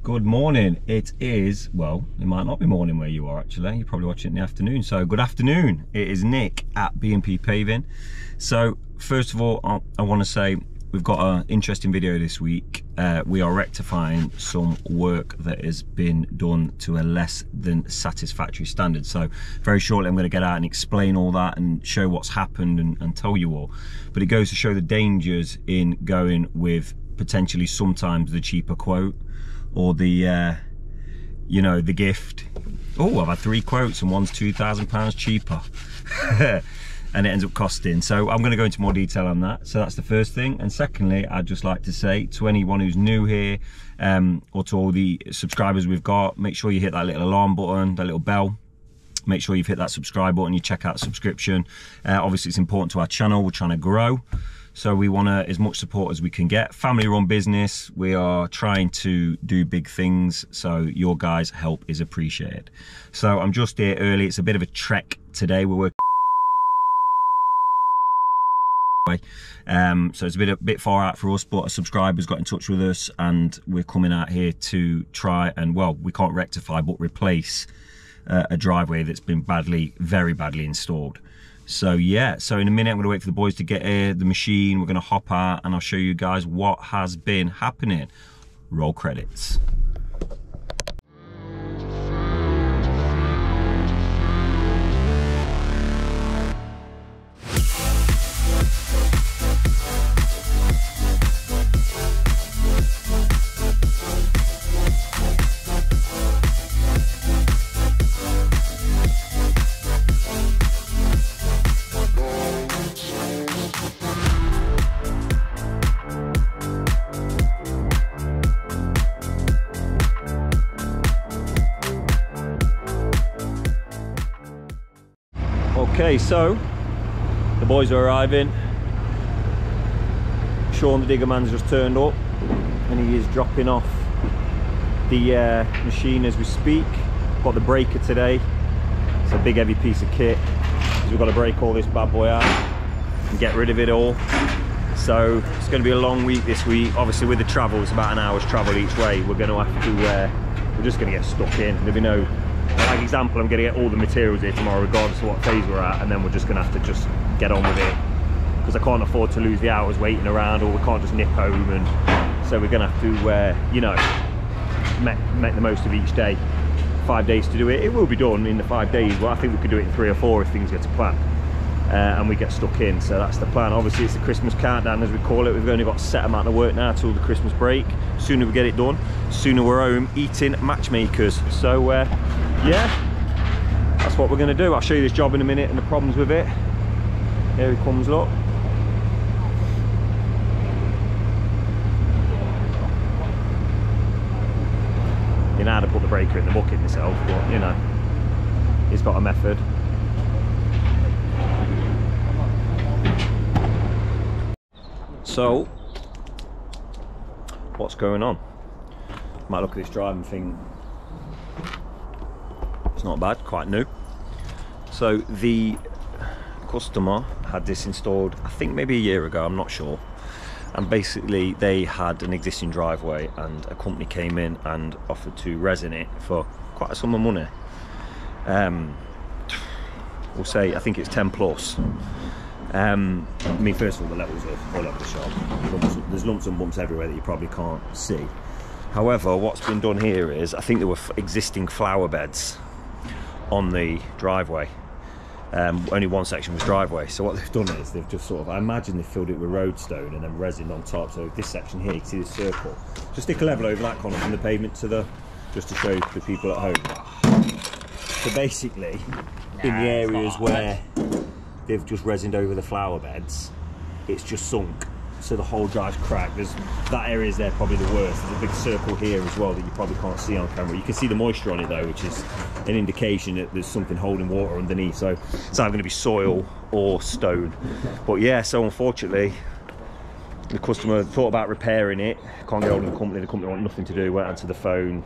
Good morning. It is, well, it might not be morning where you are actually. You're probably watching it in the afternoon. So good afternoon. It is Nick at B&P Paving. So first of all, I want to say we've got an interesting video this week. We are rectifying some work that has been done to a less than satisfactory standard. So very shortly I'm going to get out and explain all that and show what's happened and tell you all. But it goes to show the dangers in going with potentially sometimes the cheaper quote, or the you know, the gift. Oh, I've had 3 quotes and one's £2,000 cheaper and it ends up costing. So I'm going to go into more detail on that. So that's the first thing. And secondly, I'd just like to say to anyone who's new here, or to all the subscribers we've got, make sure you hit that little alarm button, that little bell. Make sure you've hit that subscribe button, you check out subscription. Obviously it's important to our channel, we're trying to grow. So we want as much support as we can get. Family run business, we are trying to do big things, so your guys' help is appreciated. So I'm just here early, it's a bit of a trek today. We're working so it's a bit far out for us, but a subscriber's got in touch with us and we're coming out here to try and, well, we can't rectify but replace a driveway that's been very badly installed. So yeah, so in a minute I'm going to wait for the boys to get here, the machine, we're going to hop out and I'll show you guys what has been happening. Roll credits. Okay, so the boys are arriving. Sean the digger man's just turned up and he is dropping off the machine as we speak. Got the breaker today. It's a big heavy piece of kit. We've got to break all this bad boy out and get rid of it all. So it's going to be a long week this week. Obviously with the travel, it's about an hour's travel each way. We're going to have to, we're just going to get stuck in. There'll be no, like example, I'm going to get all the materials here tomorrow regardless of what phase we're at, and then we're just going to have to just get on with it, because I can't afford to lose the hours waiting around, or we can't just nip home. And so we're going to have to you know, make the most of each day. 5 days to do it. It will be done in the 5 days, but I think we could do it in 3 or 4 if things get to plan and we get stuck in. So that's the plan. Obviously it's the Christmas countdown as we call it. We've only got a set amount of work now till the Christmas break. Sooner we get it done, sooner we're home eating matchmakers. So yeah, that's what we're going to do. I'll show you this job in a minute and the problems with it. Here he comes, look. You know how to put the breaker in the bucket myself, but you know, he's got a method. So, what's going on? Might look at this drive and think, it's not bad, quite new. So the customer had this installed, I think maybe a year ago, I'm not sure. And basically they had an existing driveway and a company came in and offered to resin it for quite a sum of money. We'll say, I think it's 10 plus. I mean, first of all, the levels are all over the shop. There's lumps and bumps everywhere that you probably can't see. However, what's been done here is, I think there were existing flower beds on the driveway. Only one section was driveway. So what they've done is they've just sort of, I imagine they filled it with roadstone and then resin on top. So this section here, you can see this circle. Just stick a level over that corner from the pavement to the, just to show the people at home. So basically, in the areas where they've just resined over the flower beds, it's just sunk. So the whole drive's cracked. That area is there probably the worst. There's a big circle here as well that you probably can't see on camera. You can see the moisture on it though, which is an indication that there's something holding water underneath. So it's either going to be soil or stone. But yeah, so unfortunately, the customer thought about repairing it. Can't get hold of the company want nothing to do, went onto the phone,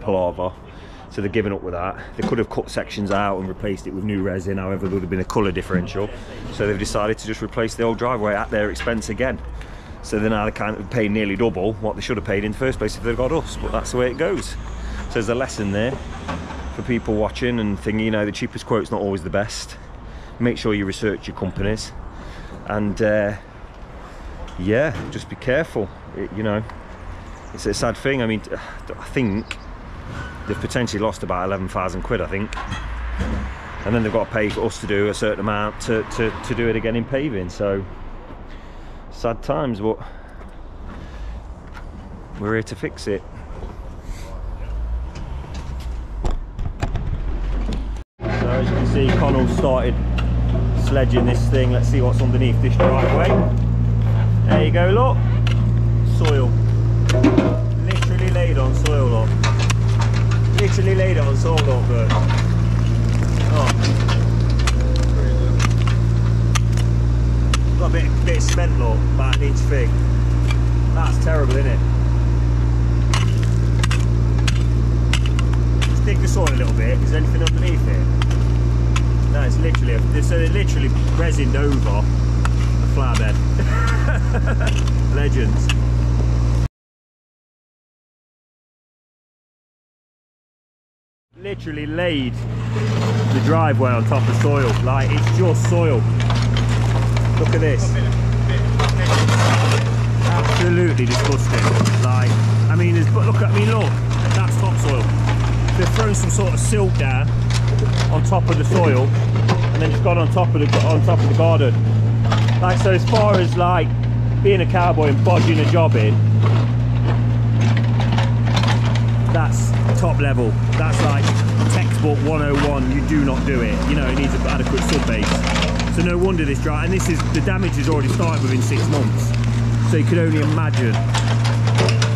palaver. So they're giving up with that. They could have cut sections out and replaced it with new resin, however there would have been a colour differential. So they've decided to just replace the old driveway at their expense again. So they're now kind of paying nearly double what they should have paid in the first place if they've got us, but that's the way it goes. So there's a lesson there for people watching and thinking, you know, the cheapest quote's not always the best. Make sure you research your companies, and yeah, just be careful. You know, it's a sad thing. I mean, I think they've potentially lost about 11,000 quid, I think, and then they've got to pay for us to do a certain amount to do it again in paving. So sad times, but we're here to fix it. So as you can see, Connell's started sledging this thing. Let's see what's underneath this driveway. There you go, look. Soil. Literally laid on soil, look. Literally laid on soil, look, but oh. Got a bit of cement, look, about an inch thick. That's terrible, isn't it? Just dig the soil a little bit. Is there anything underneath it? No, it's literally, so they're literally resined over the flower bed. Legends. Literally laid the driveway on top of soil, like it's just soil. Look at this. Absolutely disgusting. Like, I mean, look, that's topsoil. They've thrown some sort of silt down on top of the soil, and then just gone on top of the garden. Like, so as far as like being a cowboy and bodging a job in, that's top level. That's like textbook 101. You do not do it. You know, it needs an adequate sub base. So no wonder this dry, and this is, the damage has already started within 6 months. So you could only imagine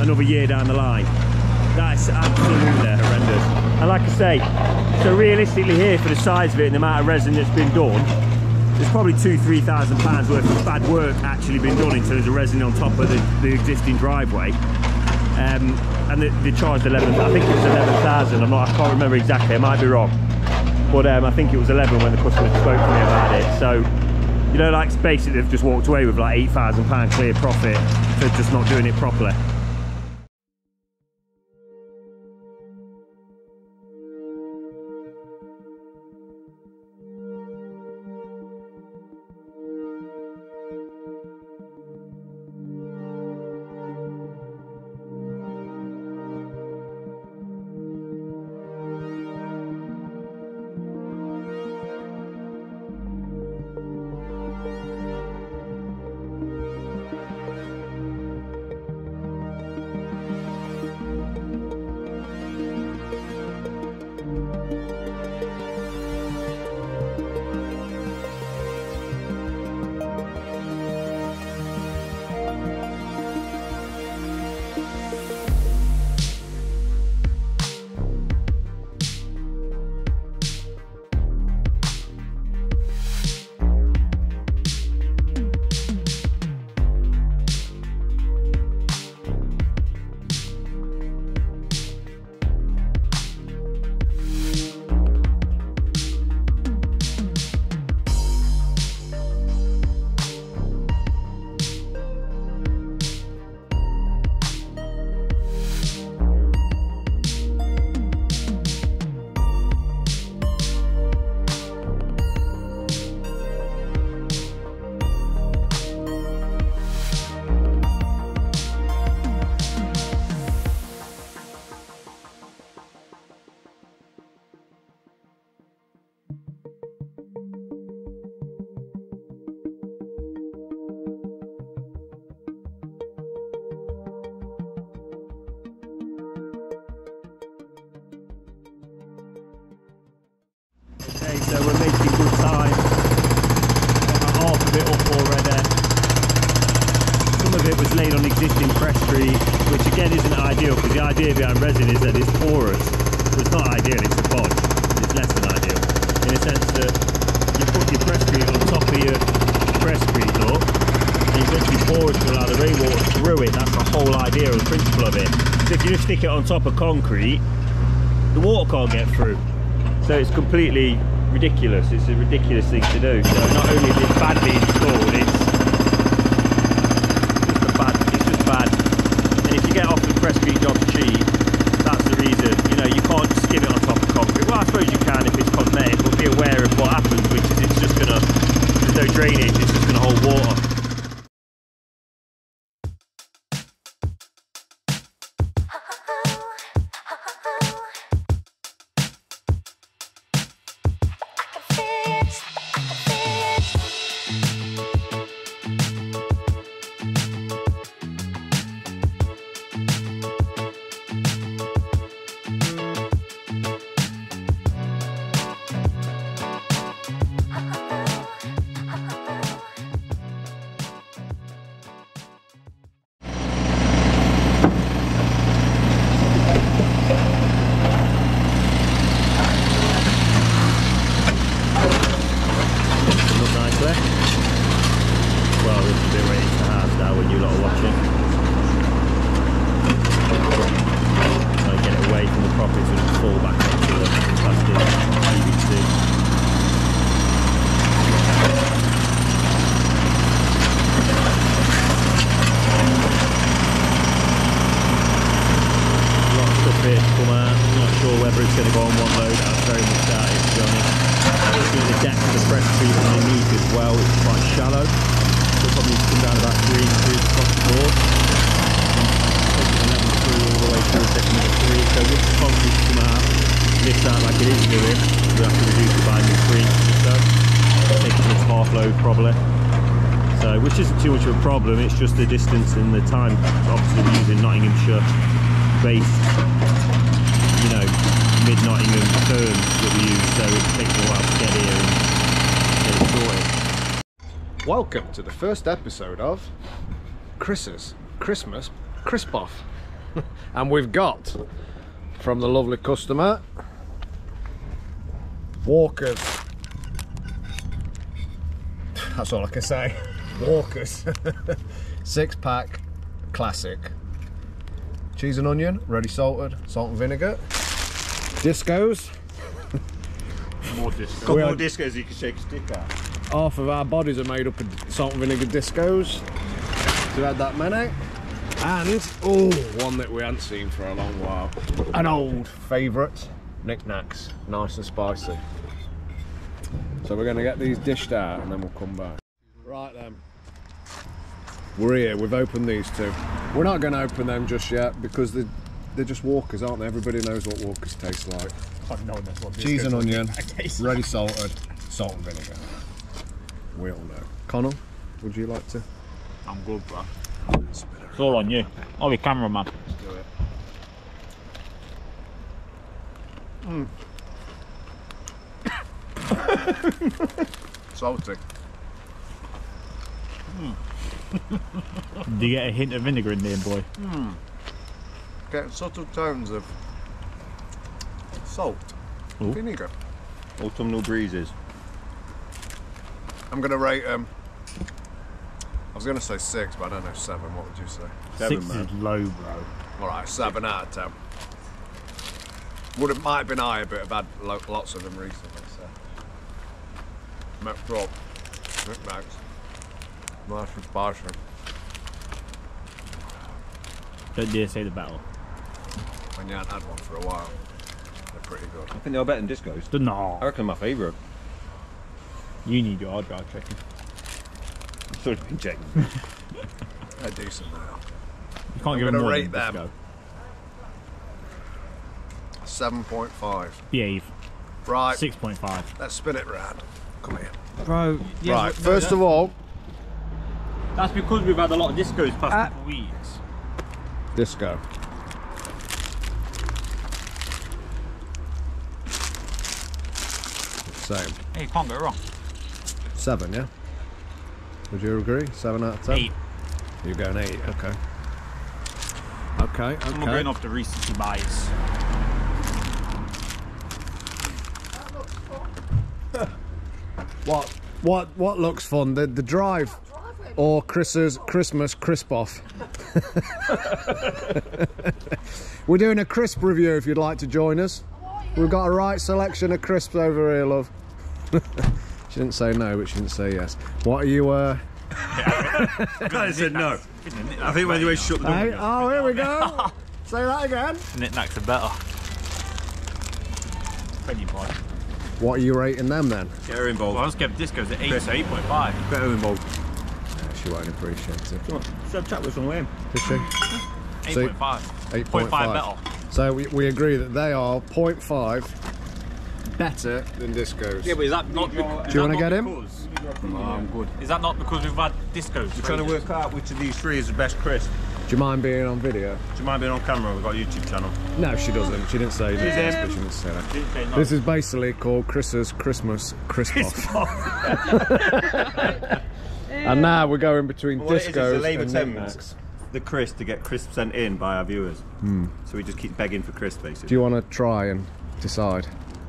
another year down the line. That's absolutely horrendous. And like I say, so realistically here, for the size of it and the amount of resin that's been done, there's probably £2,000–3,000 worth of bad work actually been done in terms of resin on top of the existing driveway. And they charged 11. I think it was 11,000. I can't remember exactly. I might be wrong, but I think it was 11 when the customer spoke to me about it. So, you know, like basically they've just walked away with like £8,000 clear profit for just not doing it properly. Okay, so we're making good time. Got half of it up already. Some of it was laid on existing presscrete, which again isn't ideal, because the idea behind resin is that it's porous. So it's not ideal, it's a bodge. It's less than ideal. In a sense that you put your presscrete on top of your presscrete though, and it's actually porous to allow the rainwater through it. That's the whole idea and principle of it. So if you just stick it on top of concrete, the water can't get through. So it's completely ridiculous. It's a ridiculous thing to do. So not only is it badly installed, it's just a bad press feed job's cheap, that's the reason. You know, you can't skim it on top of concrete. Well, I suppose you can if it's cosmetic, but be aware of what happens, which is it's just gonna, there's no drainage, it's just gonna hold water. Well, this is a bit ready to half now when you lot are watching. Trying to get it away from the property so it doesn't fall back onto the plastic PVC. Lots of stuff here to come out. I'm not sure whether it's going to go on one load. That's very much that, to be honest. Looking at the depth of the press feed underneath as well, it's quite shallow. So it probably needs to come down about 3 inches across the board. Taking the level through all the way through the second of 3. So with the concrete to come out, lift out like it is doing, we have to reduce it by 3 inches or so. Taking its half load probably. So, which isn't too much of a problem, it's just the distance and the time. Obviously we're using Nottinghamshire based, you know, mid-Nottingham terms that we use, so it takes a while to get here and get it sorted. Welcome to the first episode of Chris's Christmas Crisp Off. And we've got, from the lovely customer, Walkers. That's all I can say. Walkers. 6-pack, classic. Cheese and onion, ready salted, salt and vinegar. Discos. More discos. Got more discos you can shake a stick at. Half of our bodies are made up of salt and vinegar discos. So we had that many. And, oh, one that we hadn't seen for a long while. An old favourite, knickknacks. Nice and spicy. So we're going to get these dished out and then we'll come back. Right then. We're here, we've opened these two. We're not going to open them just yet because they're just Walkers, aren't they? Everybody knows what Walkers taste like. I've known this one. Cheese and onion, ready salted, salt and vinegar. We all know. Connell, would you like to? I'm good, bro. It's all on you. I'll be cameraman. Let's do it. Salty. Do you get a hint of vinegar in there, boy? Get subtle tones of salt, Ooh. vinegar. Autumnal breezes. I'm going to rate them. I was going to say 6, but I don't know, 7. What would you say? 7, 6 man. is low, bro. Alright, 7 out of 10. Would it might have been higher, but I've had lots of them recently, so. Mixed up. Knickknacks. Nice and spicy. Don't dare say the battle. And you haven't had one for a while. They're pretty good. I think they're better than discos. They're not. I reckon my favourite. You need your hard drive checking. I've sort of been checking. They're decent now. You can't give them more rate than them. disco. 7.5. Behave. Right. 6.5. Let's spin it round. Come here. Bro, yeah, Right, first of all, that's because we've had a lot of discos past couple of weeks. disco. Same. Hey, you can't go wrong. 7, yeah? Would you agree? 7 out of 10? 8. You're going 8, okay. Okay, I'm going off the recency bias. What looks fun? The drive or Chris's Christmas crisp off? We're doing a crisp review if you'd like to join us. We've got a right selection of crisps over here, love. She didn't say no, but she didn't say yes. What are you I said no. I think when you shut the door. Hey, oh, here we go. Say that again. Knick-knacks are better. Opinion point. What are you rating them then? Get her involved. Well, I was giving discos at 8 to 8.5. Get her involved. Yeah, she won't appreciate it. Come on, let's have a chat with some Wayne. Is she? 8.5. 8.5 better. So we agree that they are 0.5 better than discos. Yeah, but is that not? Do you want to get him? No, I'm good. Is that not because we've had discos? We're trying to work out which of these three is the best crisp. Do you mind being on video? Do you mind being on camera? We've got a YouTube channel. No, she doesn't. She didn't say that. She didn't say that. This is basically called Chris's Christmas Crisp Off. And now we're going between discos and knick-knacks. The crisp to get crisp sent in by our viewers. So we just keep begging for crisp, basically. Do you want to try and decide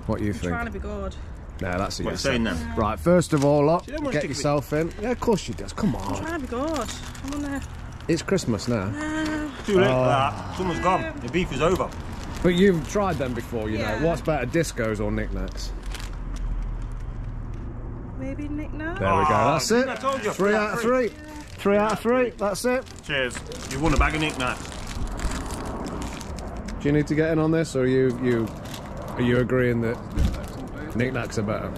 what you think? Trying to be good. No, that's a What are you yes. saying then? Right, first of all, look, don't want get to yourself in. Yeah, of course she does. Come on. Trying to be good. I'm on there. It's Christmas now. Too late for that. Someone's gone. The beef is over. But you've tried them before, you Yeah. know. What's better, discos or knick-knacks? Maybe knick-knack. There we go, that's it. I told you. 3 out of 3. 3 out of 3, that's it. Cheers. You won a bag of knick-knacks. Do you need to get in on this, or are you agreeing that knick-knacks are better?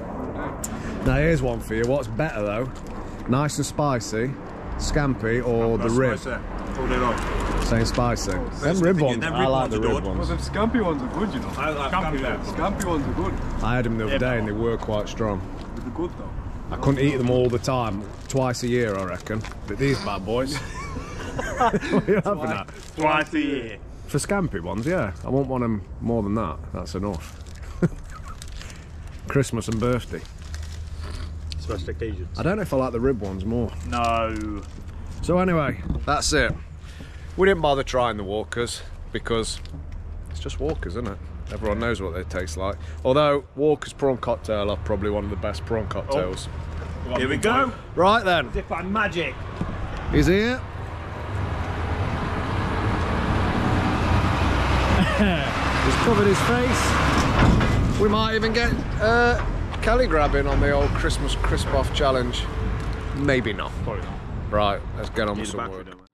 Now here's one for you. What's better though? Nice and spicy, scampi, or the rib? All day long. Saying spicy. Them rib ones, them I rib like ones the are rib good. ones. Well, the scampi ones are good, you know. I like scampi. Scampi ones are good. I had them the other day and they were quite strong. But they're good though. I couldn't eat them all the time, twice a year I reckon. But these bad boys. What are you having at? Twice a year. For scampi ones, yeah. I won't want them more than that. That's enough. Christmas and birthday. Special occasions. I don't know if I like the rib ones more. No. So anyway, that's it. We didn't bother trying the Walkers because it's just Walkers, isn't it? Everyone knows what they taste like. Although Walker's prawn cocktail are probably one of the best prawn cocktails. Here we go. Right then, As if by magic. he's here. He's covered his face. We might even get Kelly grabbing on the old Christmas crisp off challenge. Maybe not. Probably not. Right, let's get on Need with a some battery, work. don't we?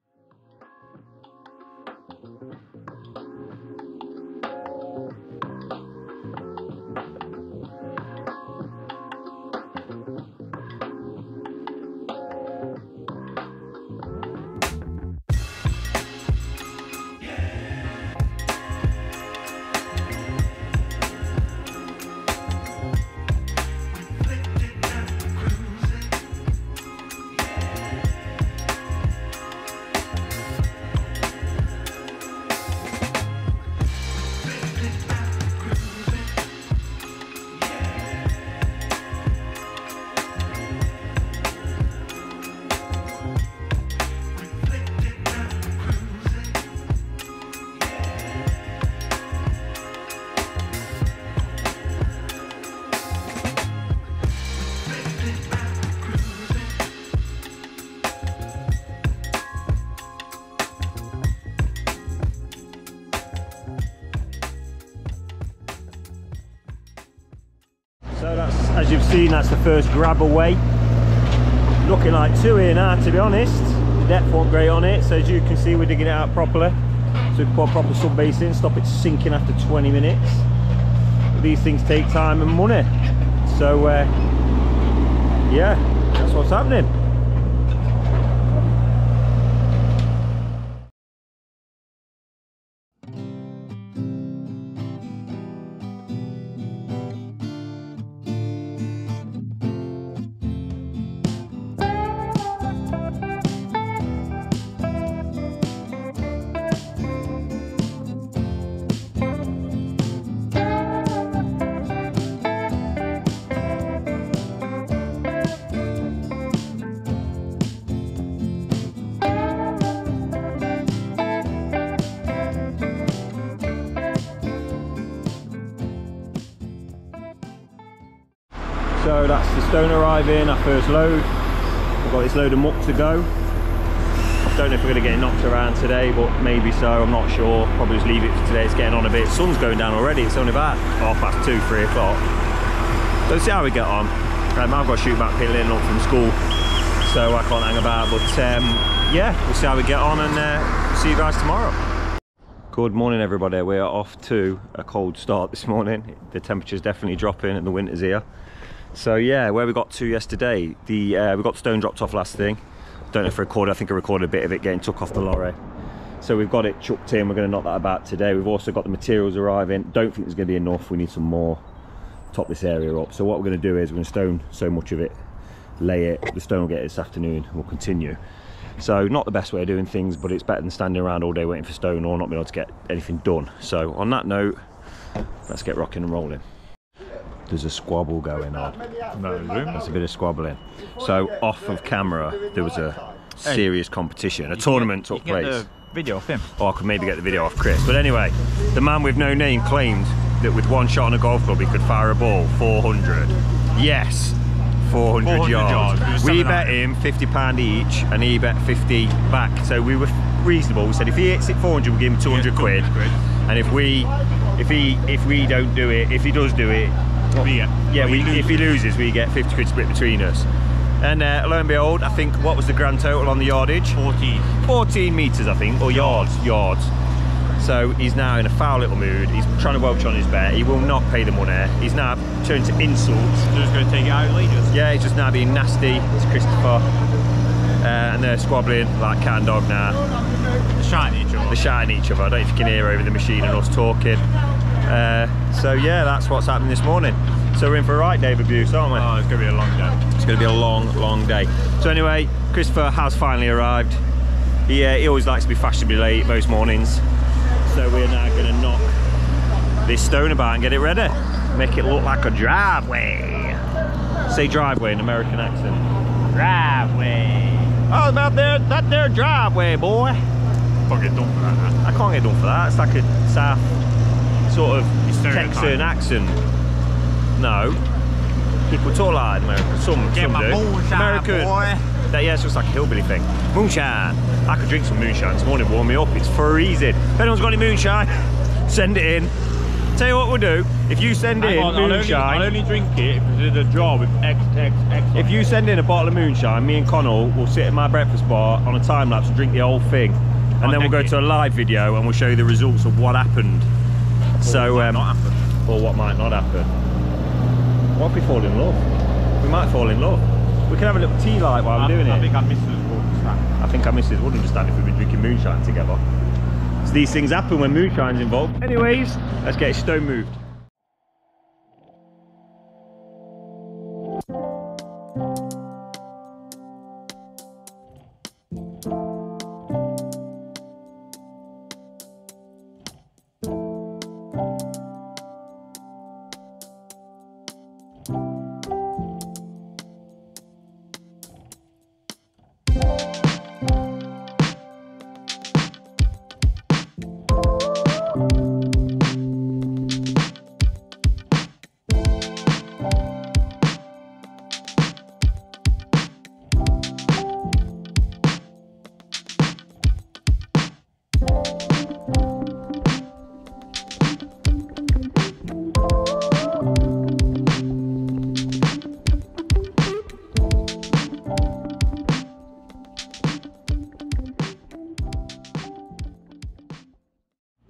So that's, as you've seen, that's the first grab away. Looking like 2 here now, to be honest. The depth wasn't great on it, so as you can see, we're digging it out properly. So we put a proper sub base in, stop it sinking after 20 minutes. But these things take time and money. So yeah, that's what's happening. So that's the stone arriving, our first load. We've got this load of muck to go. Don't know if we're going to get it knocked around today, but maybe so, I'm not sure. Probably just leave it for today, it's getting on a bit. Sun's going down already, it's only about 2:30, 3 o'clock. So let's see how we get on. I've got to shoot back Piddling up from school, so I can't hang about. But yeah, we'll see how we get on and see you guys tomorrow. Good morning everybody, we are off to a cold start this morning. The temperature's definitely dropping and the winter's here. So yeah, where we got to yesterday, we got the stone dropped off last thing. Don't know if I recorded, I think I recorded a bit of it getting took off the lorry. So we've got it chucked in, we're going to knock that about today. We've also got the materials arriving. Don't think there's going to be enough, we need some more. Top this area up. So what we're going to do is we're going to stone so much of it, lay it, the stone will get it this afternoon and we'll continue. So not the best way of doing things, but it's better than standing around all day waiting for stone or not being able to get anything done. So on that note, let's get rocking and rolling. There's a squabble going on. No, There's a bit of squabbling. So off of camera, there was a serious competition. A tournament took place. Get the video of him. Or I could maybe get the video off Chris. But anyway, the man with no name claimed that with one shot on a golf club he could fire a ball 400. Yes. 400 yards. We bet him £50 each and he bet 50 back. So we were reasonable. We said if he hits it 400 we'll give him 200 quid. And if we don't do it, if he does do it, if he loses we get 50 quid split between us. And lo and behold, I think, what was the grand total on the yardage? 14 metres I think, or yards. So he's now in a foul little mood. He's trying to welch on his bet. He will not pay the money. He's now turned to insults. So he's going to take it out leaders. Yeah, he's just now being nasty. It's Christopher. And they're squabbling like cat and dog now. They're shouting at each other. They're shouting at each other. I don't know if you can hear over the machine and us talking. So yeah, that's what's happening this morning. So we're in for a right day of abuse, aren't we? Oh, it's going to be a long day. It's going to be a long, long day. So anyway, Christopher has finally arrived. He always likes to be fashionably late most mornings. So we're now going to knock this stone about and get it ready. Make it look like a driveway. Say driveway in American accent. Driveway. Oh, that there driveway, boy. Can't get done for that. I can't get done for that. It's like a South sort of Texan accent. No. People talk like that in America. Some Get my do. moonshine, American. boy. Yeah, it's just like a hillbilly thing. Moonshine. I could drink some moonshine this morning, warm me up. It's freezing. If anyone's got any moonshine, send it in. Tell you what we'll do. If you send in moonshine, I'll only drink it if it's in a jar with X. if you send in a bottle of moonshine, me and Connell will sit at my breakfast bar on a time lapse and drink the whole thing, and then we'll go to a live video and we'll show you the results of what happened. So, or what might not happen. What if we fall in love? We might fall in love. We can have a little tea light while we're doing it. I think our missus would understand. I think our missus would understand if we've been drinking moonshine together. So these things happen when moonshine's involved. Anyways, let's get stone moved.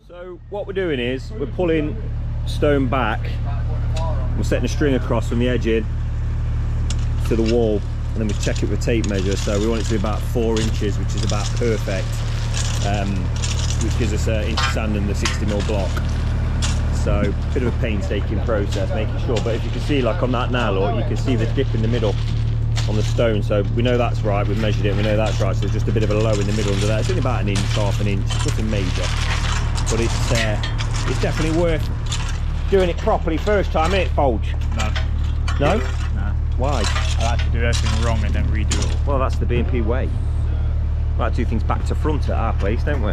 So what we're doing is we're pulling stone back, we're setting a string across from the edge in to the wall, and then we check it with tape measure. So we want it to be about 4 inches, which is about perfect, which gives us an inch of sand and the 60mm block. So a bit of a painstaking process making sure, but if you can see, like on that now, look, you can see the dip in the middle on the stone. So we know that's right, we've measured it and we know that's right. So there's just a bit of a low in the middle under there. It's only about an inch, half an inch, it's nothing major. But it's definitely worth doing it properly first time, isn't it, Folge? No. No? No. Why? I like to do everything wrong and then redo it all. Well, that's the B&P way. We like to do things back to front at our place, don't we?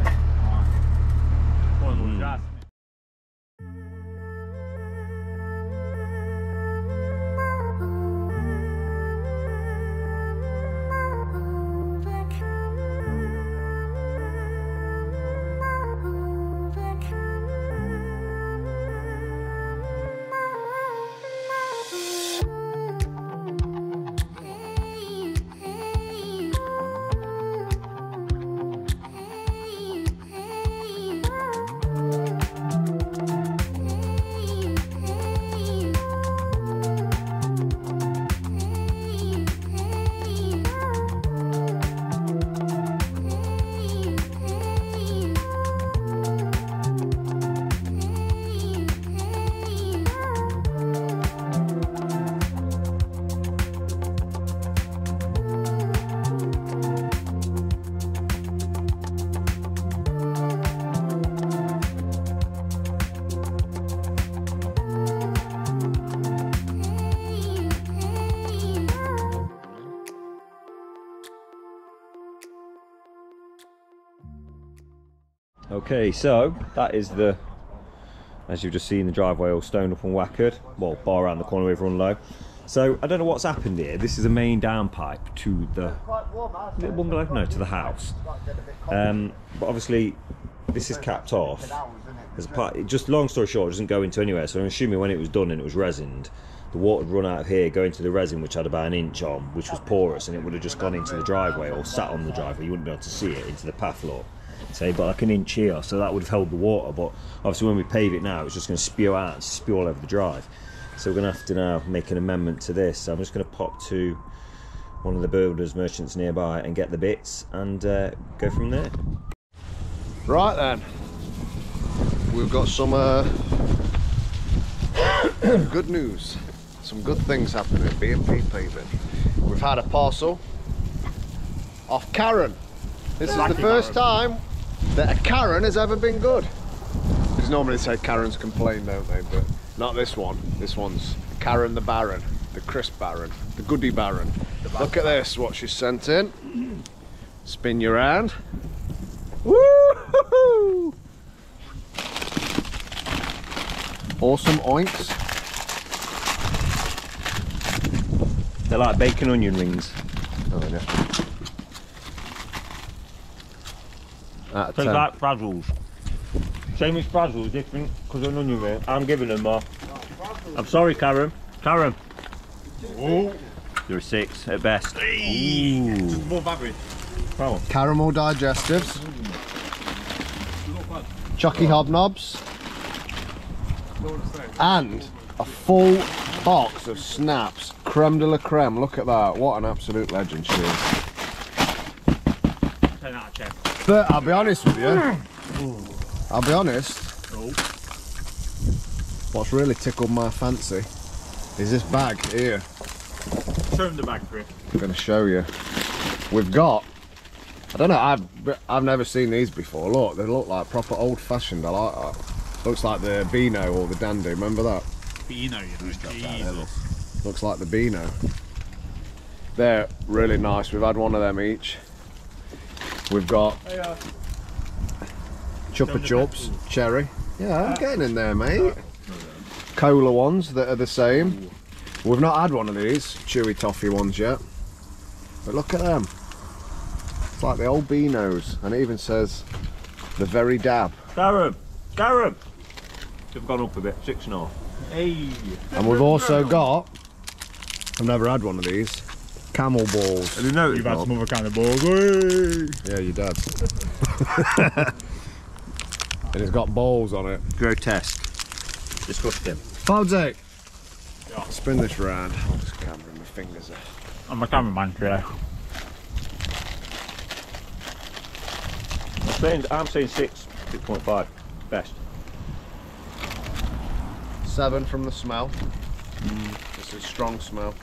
Okay, so that is the, as you've just seen, the driveway all stoned up and whackered. Well, bar around the corner we've run low. So I don't know what's happened here. This is a main downpipe to the little bungalow, no, to the house. But obviously this is capped off. There's a part, just long story short, it doesn't go into anywhere. So I'm assuming when it was done and it was resined, the water would run out of here, go into the resin, which had about an inch on, which was porous, and it would have just gone into the driveway or sat on the driveway. You wouldn't be able to see it into the path floor. Say, but like an inch here, so that would have held the water. But obviously when we pave it now, it's just going to spew out and spew all over the drive. So we're going to have to now make an amendment to this. So I'm just going to pop to one of the builders merchants nearby and get the bits and go from there. Right then, we've got some good news. Some good things happening at B&P Paving. We've had a parcel off Karen. This is the first time that a Karen has ever been good. Because normally they say Karens complain, don't they? But not this one. This one's Karen the Baron, the crisp Baron, the goodie Baron. Look at this, what she's sent in. Spin your hand. Woo-hoo-hoo! Awesome oinks. They're like bacon onion rings. Oh, yeah. Tastes like Frazzles. Same as Frazzles, different because of an onion ring. I'm giving them more. I'm sorry, Karen. Karen. Oh. You're a 6 at best. Just above average. Oh. Caramel digestives. Chucky hobnobs. And a full box of snaps. Creme de la creme. Look at that. What an absolute legend she is. 10 out of 10. But I'll be honest with you. I'll be honest. What's really tickled my fancy is this bag here. Show him the bag, Chris. I'm going to show you. We've got, I don't know, I've never seen these before. Look, they look like proper old-fashioned. I like that. Looks like the Beano or the Dandy. Remember that? Beano, you know. Jesus. Looks like the Beano. They're really nice. We've had one of them each. We've got Chupa Chups, cherry. Yeah, I'm getting in there, mate. Cola ones that are the same. We've not had one of these chewy toffee ones yet. But look at them. It's like the old Beanos. And it even says the very dab. Karen! Karen! They've gone up a bit, 6.5. Hey. And we've also got, I've never had one of these, camel balls. Have you noticed? You've had some other kind of balls. Hey. Yeah, your dad's. And it's got balls on it. Grotesque. Disgusting. Fodsy! Yeah. Spin this round. I'll just camera my fingers there. I'm a cameraman today. I'm saying 6.5. Best. 7 from the smell. This is strong smell.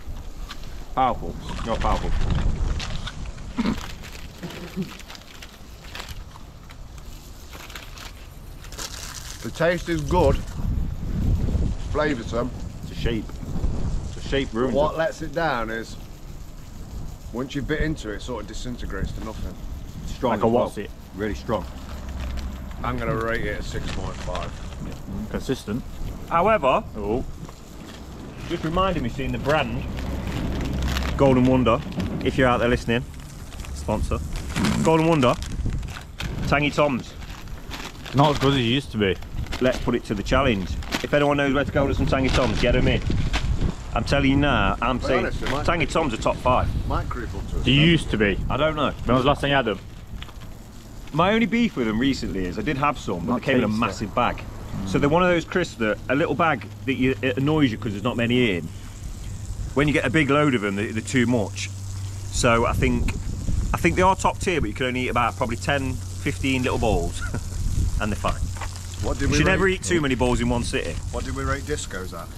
Powerful. You're powerful. The taste is good. Flavoursome. It's a shape. It's a shape room. What lets it down is once you bit into it, it sort of disintegrates to nothing. Strong. Like a what's it? Really strong. I'm going to rate it a 6.5. Consistent. However, Oh. just reminded me seeing the brand Golden Wonder. If you're out there listening, sponsor. Golden Wonder. Tangy Toms. Not as good as it used to be. Let's put it to the challenge. If anyone knows where to go to some Tangy Toms, get them in. I'm telling you now, I'm saying honest, it might- Tangy Toms are top 5. Might creep up to us. They used to be. I don't know. When was the last time you had them? My only beef with them recently is I did have some, but Not they came in a tasty. massive bag. So they're one of those crisps that a little bag that it annoys you because there's not many in. When you get a big load of them, they're too much. So I think they are top tier, but you can only eat about probably 10, 15 little balls, and they're fine. What did You we should rate? never eat too many balls in one sitting. What did we rate discos at?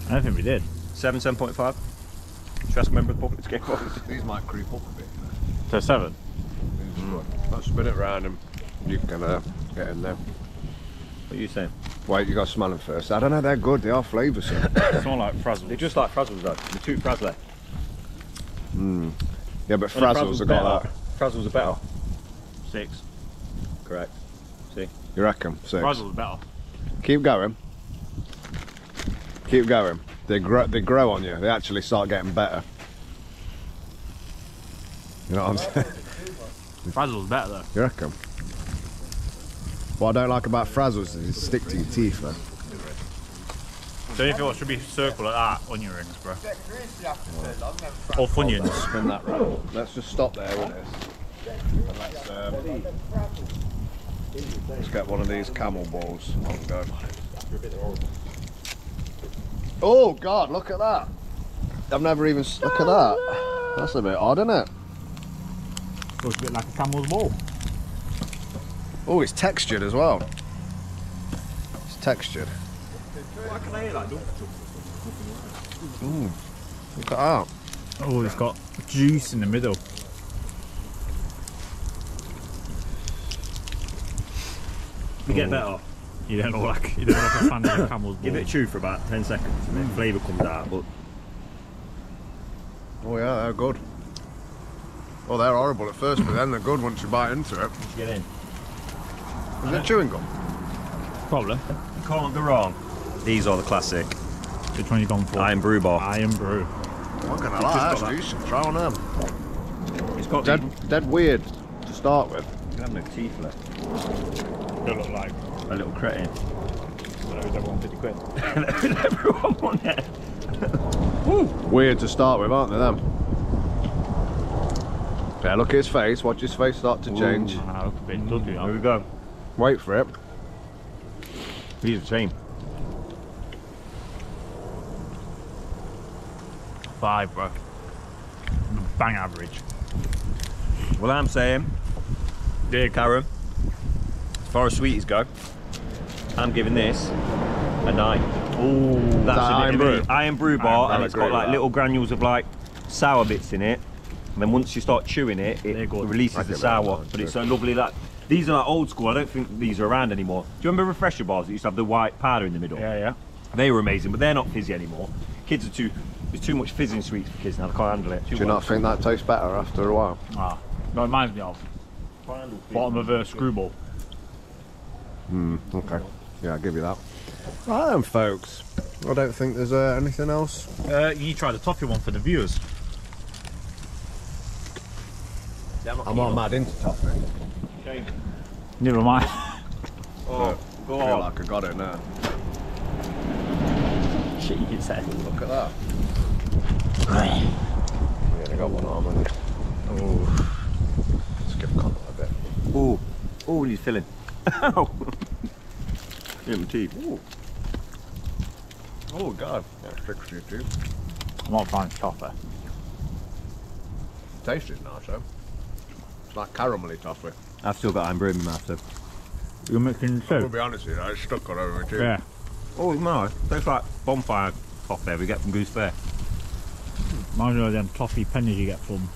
I don't think we did. 7.5. Should I ask a member of the public to get involved? These might creep up a bit. So 7. Let's spin it round and you can get in there. What are you saying? Wait, you got to smell them first. I don't know, they're good. They are flavoursome. It's more like Frazzles. They're just like Frazzles though. They're too Frazzly. Yeah, but Frazzles have got that. Frazzles are better. 6. Correct. See? You reckon? 6. Frazzle's better. Keep going. Keep going. They grow on you. They actually start getting better. You know what I'm saying? Frazzle's better though. You reckon? What I don't like about Frazzles is they stick to your teeth, though. So if it should be circle like that, onion rings, bro. Or Funyuns. Spin that round. Let's just stop there with this. And let's get one of these camel balls on go. Oh God, look at that. I've never even, look at that. That's a bit odd, isn't it? Looks a bit like a camel's ball. Oh, it's textured as well. It's textured. Ooh, look at that. Oh, it's got juice in the middle. You get better. You don't look like a fan of the camel's ball. Give it a chew for about 10 seconds and then flavour comes out. But Oh yeah, they're good. Oh, they're horrible at first, but then they're good once you bite into it. get in. Is it chewing gum? Probably. You can't go wrong. These are the classic Which one you gone for? Iron Brew Bar. Iron Brew. I'm gonna like that. You should try one of them. It's got Dead weird to start with. You have no teeth left. They look like A little cretin. everyone 50 quid. Everyone want it. Weird to start with, aren't they? Them. Yeah, look at his face. Watch his face start to change. I look a bit dodgy. Here we go. Wait for it. These are the same. 5, bro. Bang average. Well, I'm saying, dear Karen, as far as sweeties go, I'm giving this a 9. Ooh, That's Iron Brew? Iron Brew Bar, and it's got agree like with little granules of like sour bits in it. And then once you start chewing it, They're it good. releases the give it a sour. 9 But it's too. so lovely that these are like old school. I don't think these are around anymore. Do you remember refresher bars that used to have the white powder in the middle? yeah. They were amazing, but they're not fizzy anymore. Kids are there's too much fizz in sweets for kids now. They can't handle it. Do you not think that tastes better after a while? Ah, that reminds me of bottom of a screwball. Okay. Yeah, I'll give you that. Right then, folks. I don't think there's anything else. You need to try the toffee one for the viewers. I'm not mad into toffee. Never mind. Oh, I feel like I got it now. Shit, you can say. Look at that. Yeah, they got one arm on it. Oh. Let's give Connor a bit. Oh, oh, he's filling. Ow. In my teeth. Ooh. Oh God. Yeah, fix for you too. I'm not finding toffee. Taste is nice though. It's like caramelly toffee. I've still got Iron Brew in my mouth though. You're mixing the I'll soup? be honest with you, it's stuck all over my teeth. Yeah. Oh, it's nice. Tastes like bonfire toffee we get from Goose Fair. Reminds me of them toffee pennies you get from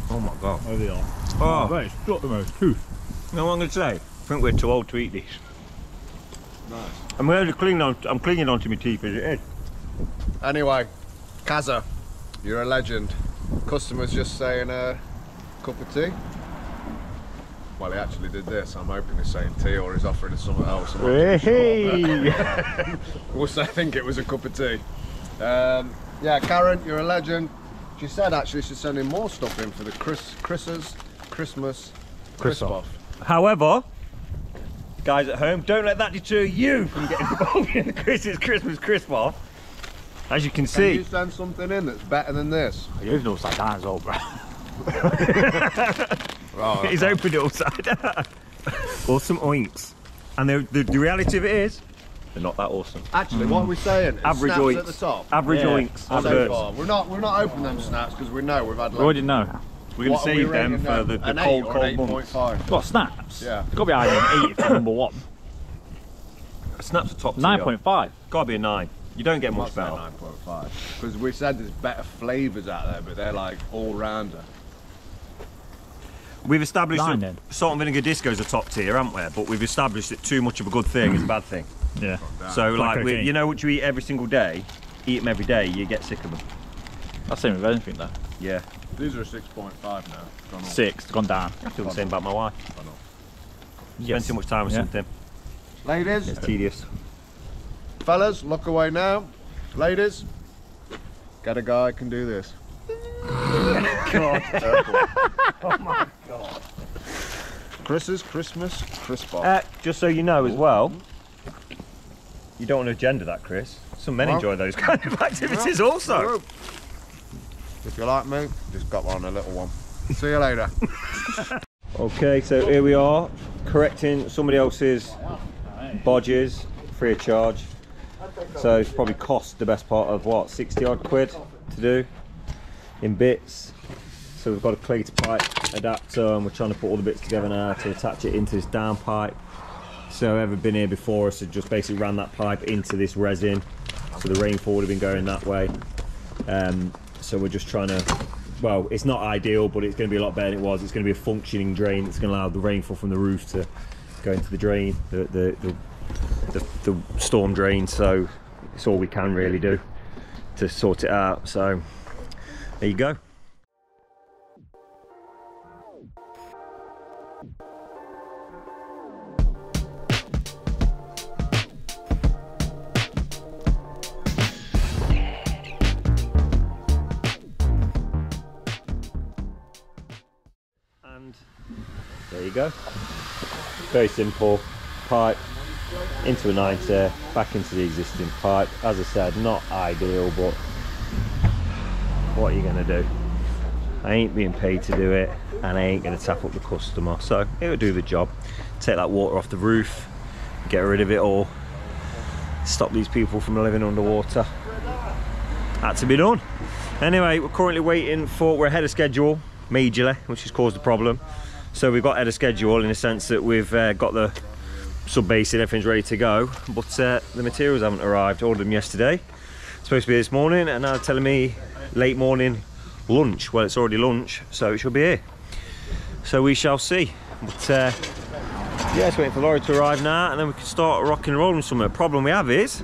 Oh my God. over there. Oh, But it's stuck the most tooth. you know what I'm going to say? I think we're too old to eat these. Nice. I'm really clinging onto my teeth as it is. Anyway, Kaza, you're a legend. Customer's just saying a cup of tea. Well, he actually did this. I'm hoping he's saying tea or he's offering us something else. I'm not too sure. We'll say I think it was a cup of tea. Yeah, Karen, you're a legend. She said actually she's sending more stuff in for the Christmas crisp-off. However, guys at home, don't let that deter you from getting involved in the Christmas crisp off. As you can Can see, you send something in that's better than this? You're even upside down as well, bro. Oh, he's opened it upside down. Awesome oinks. And the reality of it is, they're not that awesome. actually, what are we saying? It's Average snaps oinks. at the top. Average Yeah. oinks. So Adverts. far. We're not opening them snaps because we know we've had. We already know. We're going to save them for the an 8 cold, or cold an months. 8.5. What, snaps? Yeah. It's got to be either an 8 if you're number 1. Snaps are top tier. 9.5. Gotta be a 9. You don't get much Must say better. 9.5 because we said there's better flavours out there, but they're like all rounder. We've established Nine, that then. salt and vinegar disco is a top tier, haven't we? But we've established that too much of a good thing is a bad thing. Yeah. So, like, cocaine. you know what you eat every single day, eat them every day, you get sick of them. That's the same with anything though. Yeah. These are a 6.5 now. Gone up. 6, it's gone down. I feel the same about my wife. Gone up. Spend too much time with something. Ladies, It's tedious. fellas, look away now. Ladies, get a guy who can do this. God. Oh my God. Chris's Christmas crisp off. Just so you know as well, you don't want to gender that, Chris. Some men enjoy those kind of activities also. If you like me, just got on a little one. See you later. Okay, so here we are, correcting somebody else's bodges, free of charge. So it's probably cost the best part of what, 60 odd quid to do in bits. So we've got a clay to pipe adapter and we're trying to put all the bits together now to attach it into this down pipe. So whoever been here before us had just basically ran that pipe into this resin. So the rainfall would have been going that way. So we're just trying to, well, it's not ideal, but it's going to be a lot better than it was. It's going to be a functioning drain that's going to allow the rainfall from the roof to go into the drain, the storm drain. So it's all we can really do to sort it out. So there you go. And there you go. Very simple. Pipe into a 90, back into the existing pipe. As I said, not ideal, but what are you going to do? I ain't being paid to do it, and I ain't going to tap up the customer, so it'll do the job. Take that water off the roof, get rid of it all, stop these people from living underwater. Had to be done. Anyway, we're currently waiting for, we're ahead of schedule majorly, which has caused the problem. So we've got ahead of schedule in the sense that we've got the sub base and everything's ready to go, but the materials haven't arrived. Ordered them yesterday, supposed to be this morning, and now they're telling me late morning lunch. Well, it's already lunch, so it should be here, so we shall see. But yeah, it's waiting for the lorry to arrive now, and then we can start rocking and rolling somewhere. The problem we have is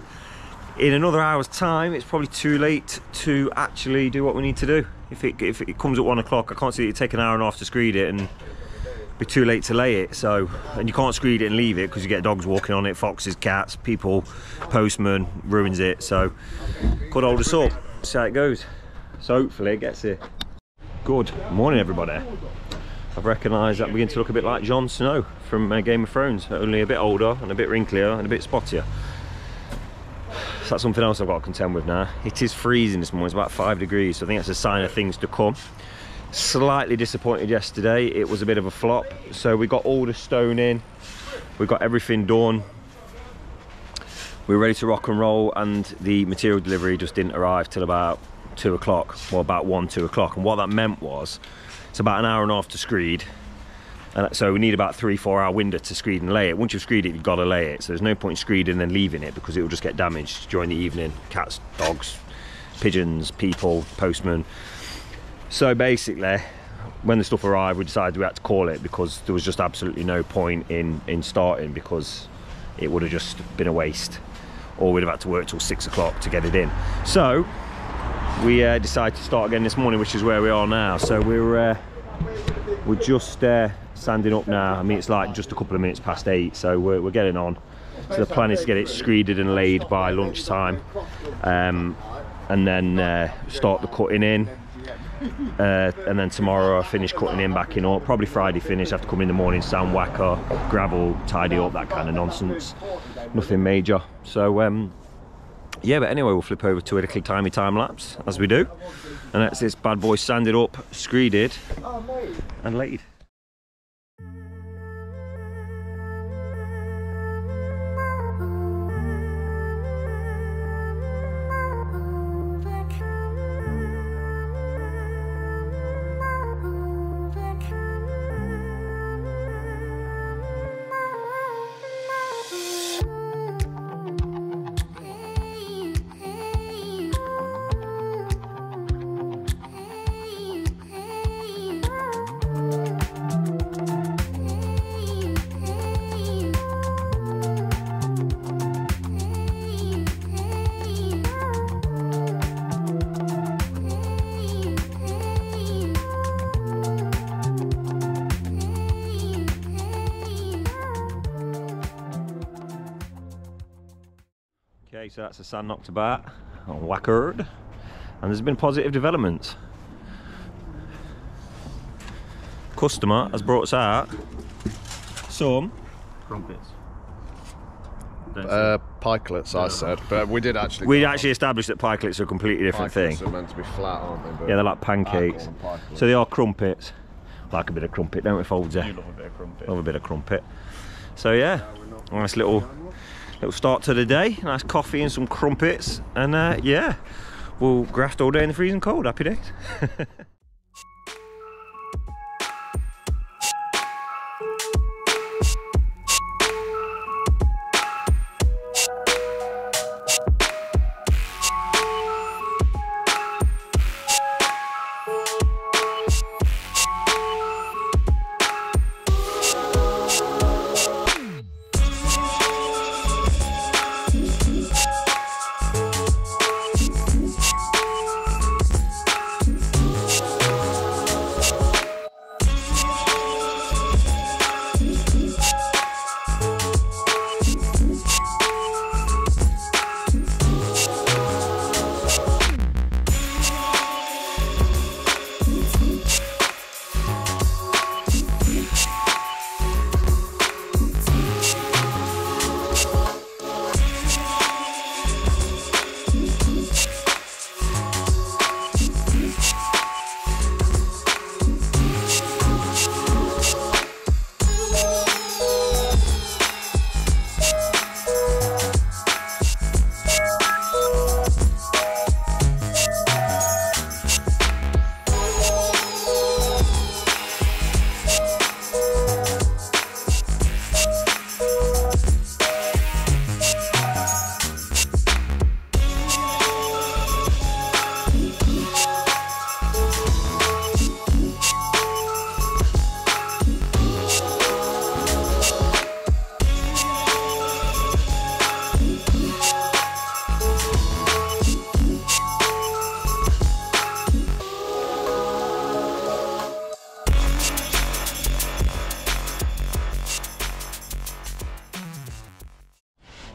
in another hour's time it's probably too late to actually do what we need to do. If it comes at 1 o'clock, I can't see it take an hour and a half to screed it and be too late to lay it. So, and you can't screed it and leave it because you get dogs walking on it, foxes, cats, people, postman, ruins it. So got to hold us up, see how it goes. So hopefully it gets here. Good morning everybody. I've recognised that begin to look a bit like Jon Snow from Game of Thrones, only a bit older and a bit wrinklier and a bit spottier. So that's something else I've got to contend with now. It is freezing this morning, it's about 5 degrees, so I think that's a sign of things to come. Slightly disappointed yesterday, it was a bit of a flop. So we got all the stone in, we got everything done, we were ready to rock and roll, and the material delivery just didn't arrive till about 2 o'clock, or about 2 o'clock. And what that meant was, it's about an hour and a half to screed, and so we need about 3-4 hour window to screed and lay it. Once you've screed it, you've got to lay it, so there's no point screeding and then leaving it because it will just get damaged during the evening. Cats, dogs, pigeons, people, postmen. So basically, when the stuff arrived, we decided we had to call it because there was just absolutely no point in starting, because it would have just been a waste, or we'd have had to work till 6 o'clock to get it in. So we decided to start again this morning, which is where we are now. So we're just standing up now. I mean, it's like just a couple of minutes past 8, so we're getting on. So the plan is to get it screeded and laid by lunchtime, and then start the cutting in. And then tomorrow I finish cutting in, backing up. Probably Friday finish. Have to come in the morning, sand whacker, gravel, tidy up, that kind of nonsense. Nothing major. So yeah, but anyway, we'll flip over to a little timey time lapse as we do, and that's this bad boy sanded up, screeded and laid. Okay, so that's a sand knocked about on Wackerd, and there's been positive developments. Customer has brought us out some crumpets. Pikelets, I said, but we did actually. We actually established that pikelets are a completely different thing. Pikelets are meant to be flat, aren't they? But Yeah, they're like pancakes. So they are crumpets. Like a bit of crumpet, don't we, Foldsy? You love a bit of crumpet. Love a bit of crumpet. So yeah, nice little start to the day. Nice coffee and some crumpets, and yeah, we'll graft all day in the freezing cold. Happy days.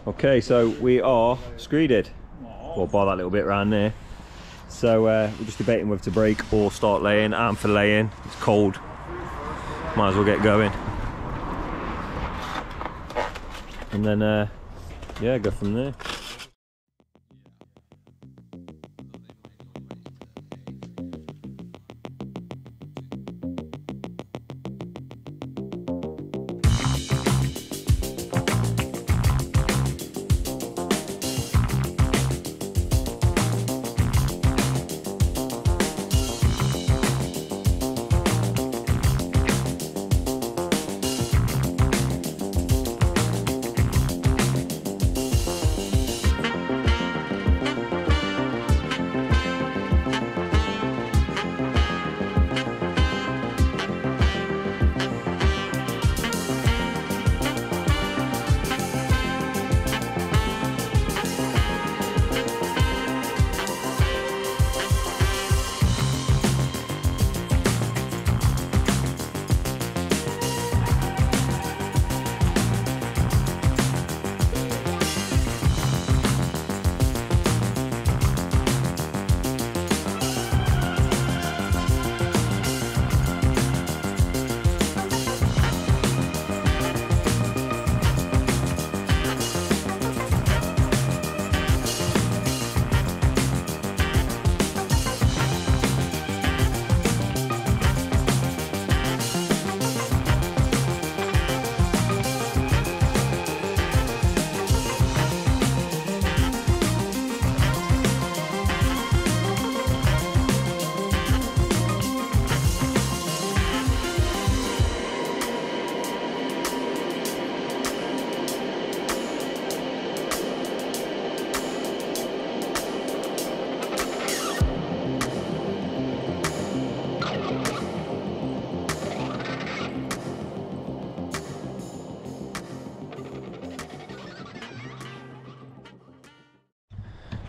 Okay, so we are screeded. Well, by that little bit around there. So we're just debating whether to break or start laying. I'm for laying. It's cold. Might as well get going. And then, yeah, go from there.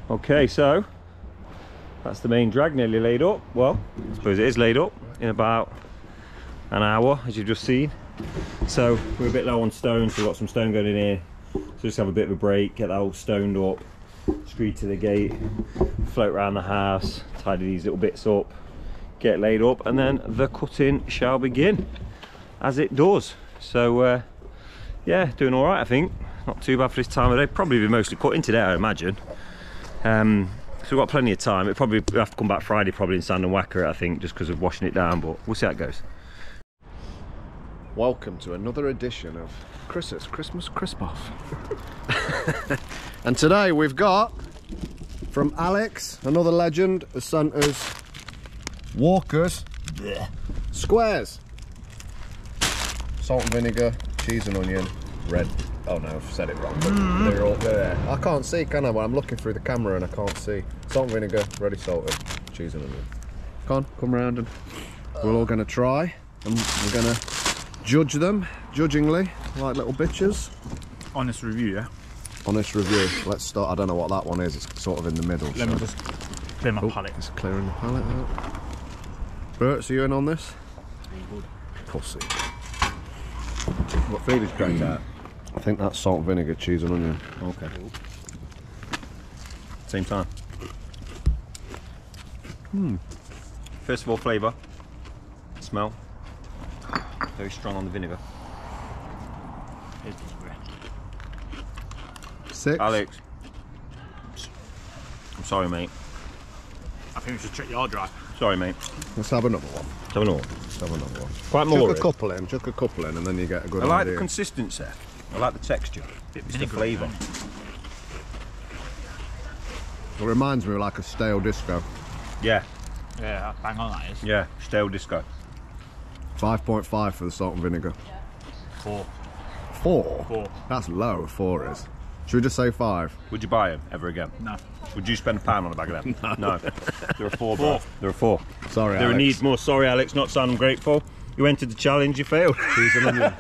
Okay, so that's the main drag nearly laid up. Well, I suppose it is laid up in about an hour, as you've just seen. So we're a bit low on stone, so we've got some stone going in here. So just have a bit of a break, get that all stoned up, street to the gate, float around the house, tidy these little bits up, get laid up, and then the cutting shall begin, as it does. So yeah, doing all right, I think. Not too bad for this time of day. Probably be mostly cutting today, I imagine. So we've got plenty of time. It probably have to come back Friday, probably, and sand and whacker it, I think, just because of washing it down, but we'll see how it goes. Welcome to another edition of Chris's Christmas Crisp Off. And today we've got, from Alex, another legend, has sent us Walker's squares. Salt and vinegar, cheese and onion, red. Oh no, I've said it wrong, but they're all there. I can't see, can I? Well, I'm looking through the camera and I can't see. Salt and vinegar, ready salted, cheese and onion. Come round and we're all gonna try, and we're gonna judge them, judgingly, like little bitches. Honest review, yeah? Honest review. Let's start. I don't know what that one is. It's sort of in the middle. Let me just clear my palate. It's clearing the palate out. Bert, are you in on this? Pussy. What flavour's cracked out? I think that's salt, vinegar, cheese and onion. Okay. Same time. First of all, flavour, smell. Very strong on the vinegar. 6. Alex, I'm sorry, mate. I think we should check your dry. Sorry, mate. Let's have another one. Don't know. Let's have another one. Quite more. Chuck a couple in, and then you get a good I like idea. the consistency. I like the texture. It's the flavour. It reminds me of like a stale disco. Yeah, Yeah, bang on that is. yeah. Stale disco. 5.5 for the salt and vinegar. 4. 4? 4. That's low, 4 is. Should we just say 5? Would you buy them ever again? No. Would you spend £1 on a bag of them? No. They're a 4, bro. They're a 4. Sorry, There Alex. needs more. Sorry, Alex. Not sounding grateful. You entered the challenge. You failed. Cheese and onion.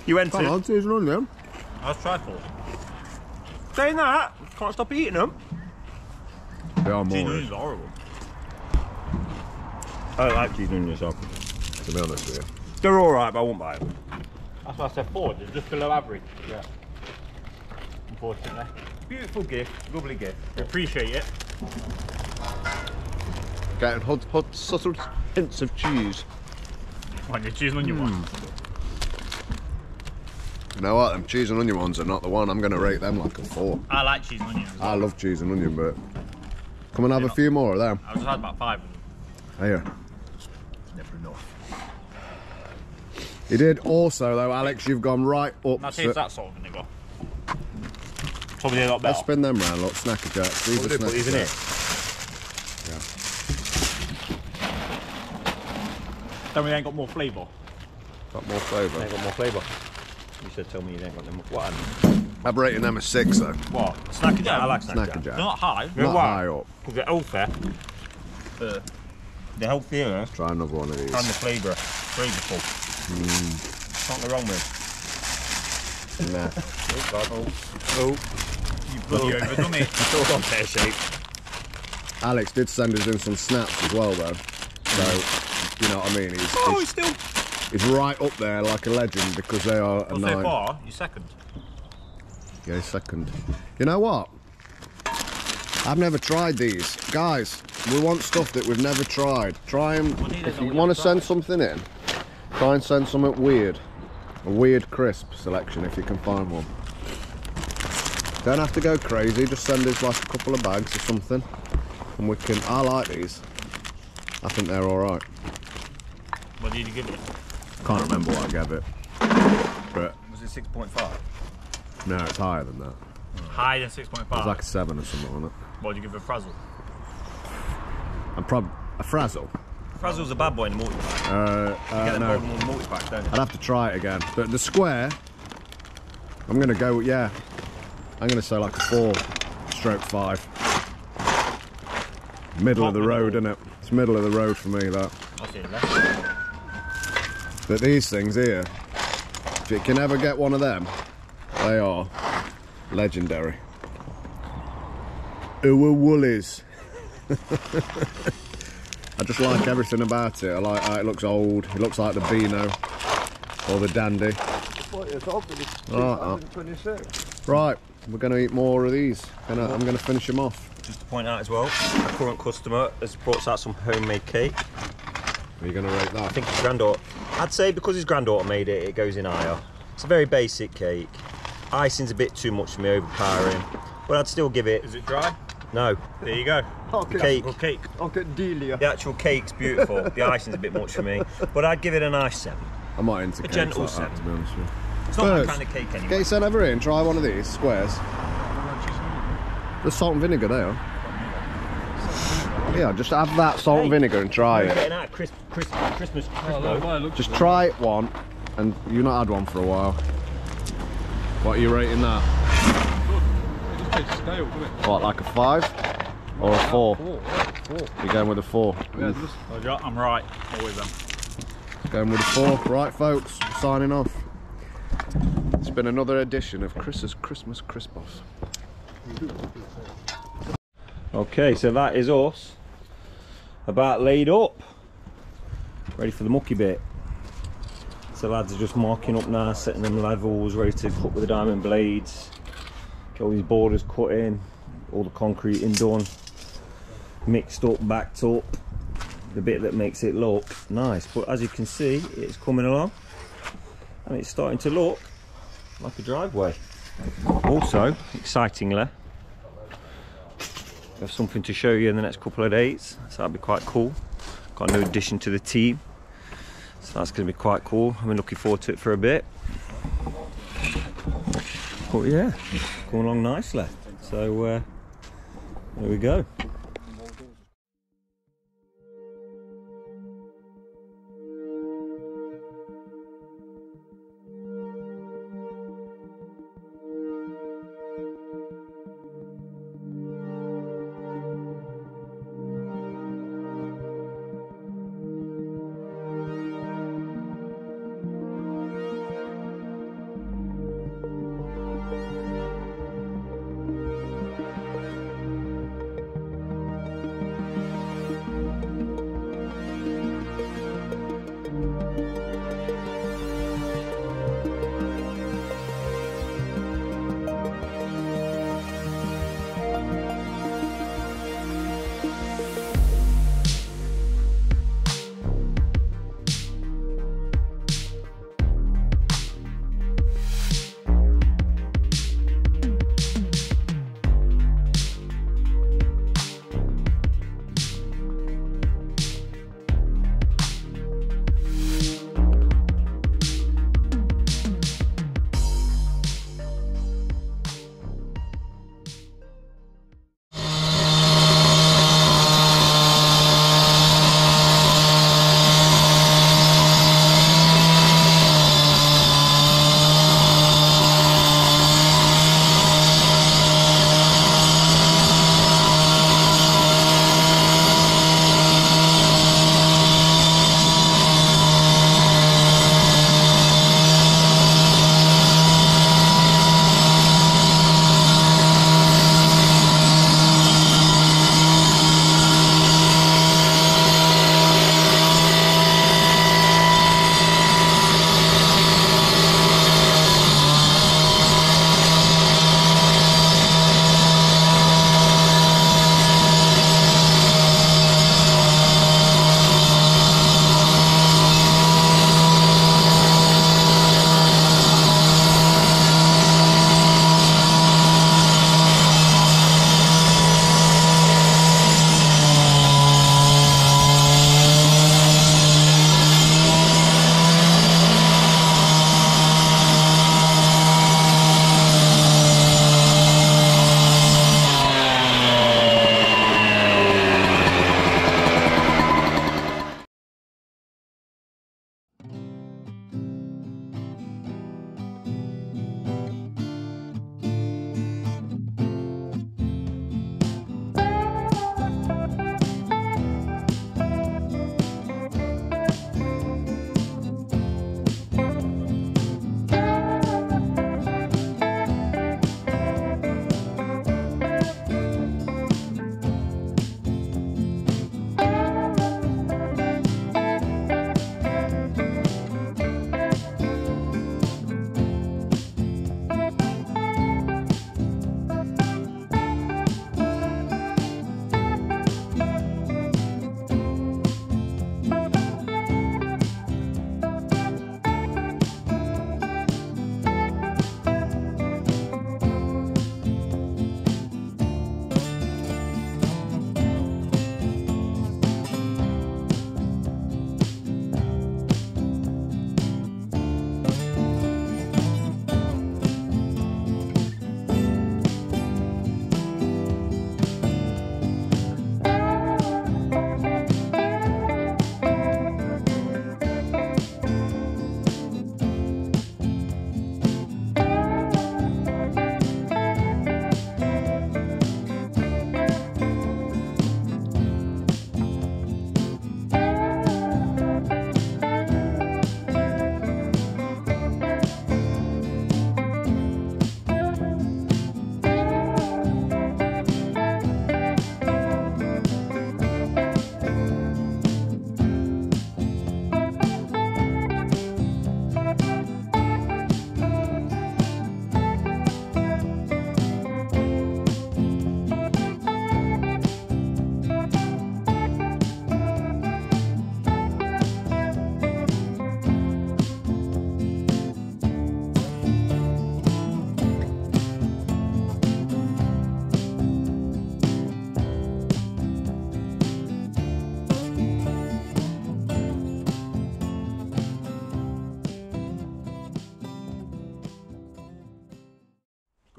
You entered. Come on, cheese and onion. Let's try 4. Saying that, can't stop eating them. They are Cheese more, is horrible. I like cheese and onions, so to be honest with you. they're all right, but I won't buy them. That's why I said 4. They're just below average. Yeah. Unfortunately. Beautiful gift, lovely gift. We appreciate it. Getting hot subtle hints of cheese. On your cheese and onion one. You know what? Them cheese and onion ones are not the one. I'm going to rate them like a 4. I like cheese and onion as well. I love cheese and onion, but come and have a few more of them. I just had about 5 of them. Here. Never enough. You did also, though, Alex, you've gone right up. Now taste that salt and vinegar. Probably a lot Let's better. spin them round, look, snacker jacks. These are snacker Isn't it? jacks. Then we ain't got more flavour. Got more flavour. Ain't got more flavour. You said tell me you ain't got them. What? I'm rating them a 6, though. What? Snacker jack? I like snack Snacker jack. They're jack. not high. Not why? high up. Because they're healthy. The healthier Try another one of these. and the flavour. Flavourful. Can't go wrong with. Nah. Oh, You bloody overdone it. it's all gone pear shaped. Alex did send us in some snaps as well, though. So, you know what I mean? Oh, it's still. He's right up there like a legend because they are a Well, so 9. far, you're second. Yeah, he's second. You know what? I've never tried these. Guys, we want stuff that we've never tried. Try them. If you want to send something in, try and send something weird. A weird crisp selection if you can find one. Don't have to go crazy, just send us like a couple of bags or something. And we can, I like these. I think they're alright. What did you give it? Can't remember what I gave it. But Was it 6.5? no, it's higher than that. Higher than 6.5. It's like a 7 or something on it. What did you give it a frazzle? I'm probably a frazzle. Frazzle's a bad boy in the multi-pack. You get them No. Holden in the multi-pack, don't you? I'd have to try it again. But the square, I'm going to go, yeah, I'm going to say like a 4/5. Middle of the road, isn't it? It's middle of the road for me, that. I'll say less. But these things here, if you can ever get one of them, they are legendary. Ooh, woolies. I just like everything about it. I like how it looks old. It looks like the Beano or the Dandy. What you thought, but it's Oh, 2026. Right, we're going to eat more of these. I'm going to finish them off. Just to point out as well, a current customer has brought us out some homemade cake. Are you going to rate that? I think his granddaughter, I'd say because his granddaughter made it, it goes in higher. It's a very basic cake. Icing's a bit too much for me, overpowering. But I'd still give it... Is it dry? No. There you go. The cake. Good cake. The actual cake's beautiful. The icing's a bit much for me. But I'd give it a nice 7. I'm not into cakes gentle like that, to be honest with you. It's not that kind of cake anyway. Get your son over here and try one of these squares. There's salt and vinegar there. Yeah, just have that salt and vinegar and try it. Getting out Christmas crispo. Just try one, and you've not had one for a while. What are you rating that? It just tastes stale, doesn't it? What, like a 5 or a 4? 4. You're going with a 4. Yeah, just I'm right. Always them. Going with a 4. Right, folks, signing off. It's been another edition of Chris's Christmas Crispos. Okay, so that is us about laid up, ready for the mucky bit. So lads are just marking up now, setting them levels, ready to cut with the diamond blades, get all these borders cut in, all the concrete in done, mixed up, backed up, the bit that makes it look nice. But as you can see, it's coming along and it's starting to look like a driveway. Also, excitingly, we have something to show you in the next couple of days, so that'll be quite cool. Got a new addition to the team, so that's going to be quite cool. I've been looking forward to it for a bit. But yeah, going along nicely. So there we go.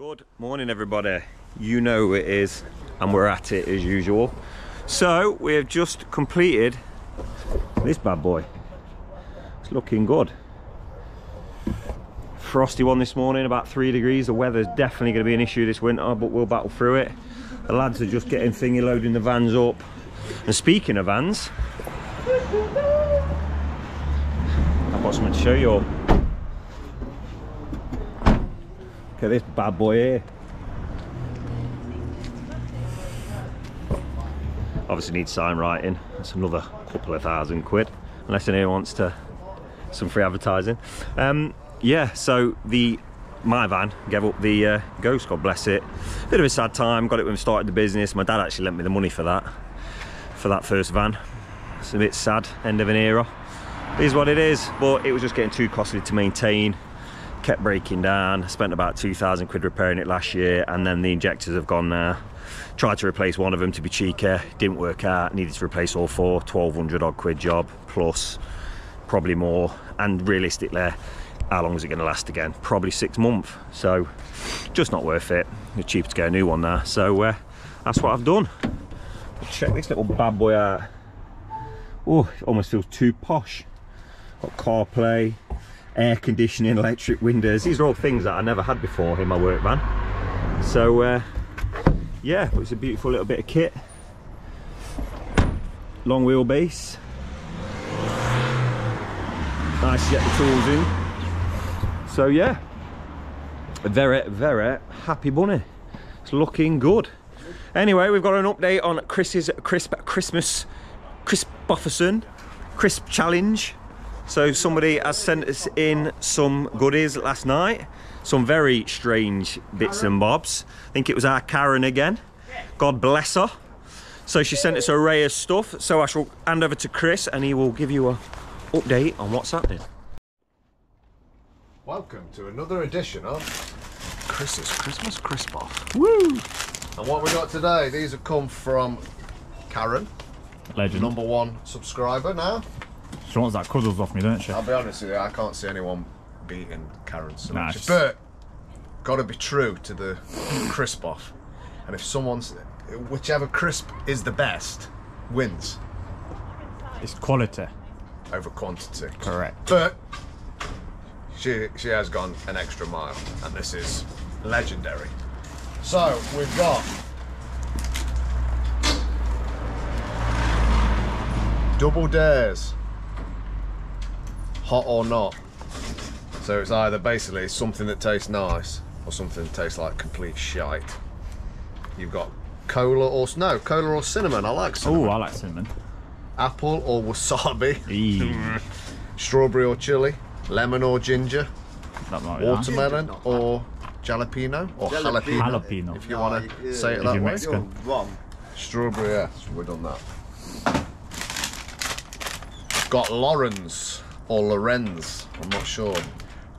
Good morning, everybody. You know who it is, and we're at it as usual. So we have just completed this bad boy. It's looking good. Frosty one this morning, about 3 degrees. The weather's definitely going to be an issue this winter, but we'll battle through it. The lads are just getting thingy, loading the vans up. And speaking of vans, I've got something to show you all. Look at this bad boy here. Obviously needs sign writing. That's another couple of £1,000, unless anyone wants to some free advertising. Yeah, so my van gave up the Ghost, God bless it. Bit of a sad time. Got it when we started the business. My dad actually lent me the money for that first van. It's a bit sad, end of an era. It is what it is, but it was just getting too costly to maintain. Kept breaking down. Spent about £2,000 repairing it last year, and then the injectors have gone now. Tried to replace one of them to be cheaper, didn't work out. Needed to replace all four. 1,200 odd quid job plus, probably more. And realistically, how long is it going to last again? Probably 6 months. So just not worth it. It's cheaper to get a new one now. So that's what I've done. Check this little bad boy out. Oh, it almost feels too posh. Got CarPlay, air conditioning, electric windows. These are all things that I never had before in my work van. So yeah, it's a beautiful little bit of kit. Long wheelbase. Nice to get the tools in. So yeah, a very, very happy bunny. It's looking good. Anyway, we've got an update on Chris's crisp Bufferson crisp challenge. So somebody has sent us in some goodies last night. Some very strange bits and bobs. I think it was our Karen again. God bless her. So she sent us an array of stuff. So I shall hand over to Chris and he will give you an update on what's happening. Welcome to another edition of Chris's Christmas Crisp Off. Woo! And what we got today, these have come from Karen. Legend. #1 subscriber now. She wants that cuddles off me, don't she? I'll be honest with you, I can't see anyone beating Karen's selection. Nice. But, gotta be true to the crisp off. And if someone's, whichever crisp is the best, wins It's quality. over quantity. Correct. But, she has gone an extra mile, and this is legendary. So, we've got double dares, hot or not. So it's either basically something that tastes nice or something that tastes like complete shite. You've got cola or cinnamon. I like cinnamon. Oh, I like cinnamon. Apple or wasabi. Eee. Strawberry or chili. Lemon or ginger. That might be nice. Watermelon or jalapeno or jalapeno. Jalapeno. If you want to say it If that you're way. Mexican. Strawberry, yeah, so we've done that. Got Lorenz or Lorenz, I'm not sure.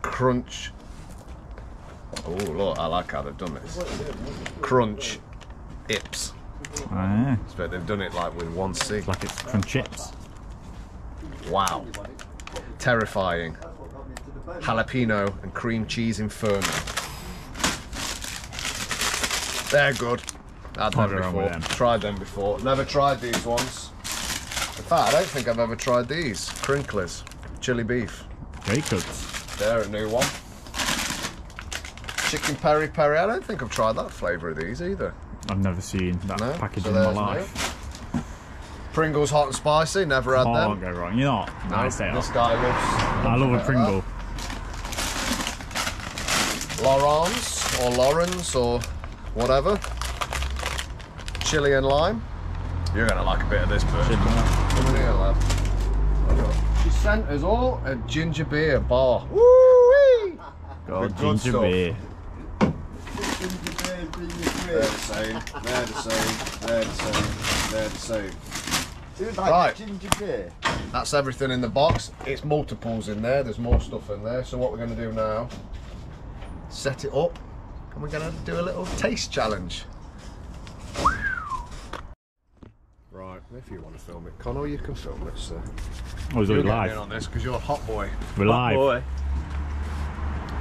Crunch. Oh look, I like how they've done this. Crunch Ips. Oh, yeah. But they've done it like with one C. It's like it's from chips. Wow. Terrifying. Jalapeno and cream cheese inferno. They're good. Had them Can't go wrong before. with them. Tried them before. Never tried these ones. In fact, I don't think I've ever tried these. Crinklers. Chili beef. Jacobs. They're a new one. Chicken peri peri. I don't think I've tried that flavour of these either. I've never seen that No? package So in my there's life. Pringles hot and spicy. Never had Can't them. go wrong. You're not. No, Nice they this are. guy loves. I love a Pringle. Laurence or Lawrence or whatever. Chili and lime. You're gonna like a bit of this, but come in here, lad. She sent us all a ginger beer bar. Woo-wee! God, Good ginger stuff. beer. They're the same. They're the same. They're the same. They're the same. Dude, like Right. ginger beer. That's everything in the box. It's multiples in there. There's more stuff in there. So what we're going to do now, set it up, and we're going to do a little taste challenge. Right, if you want to film it, Connor, you can film it, sir. Oh, is You're it getting in live? on this because you're a hot boy. We're live. Boy.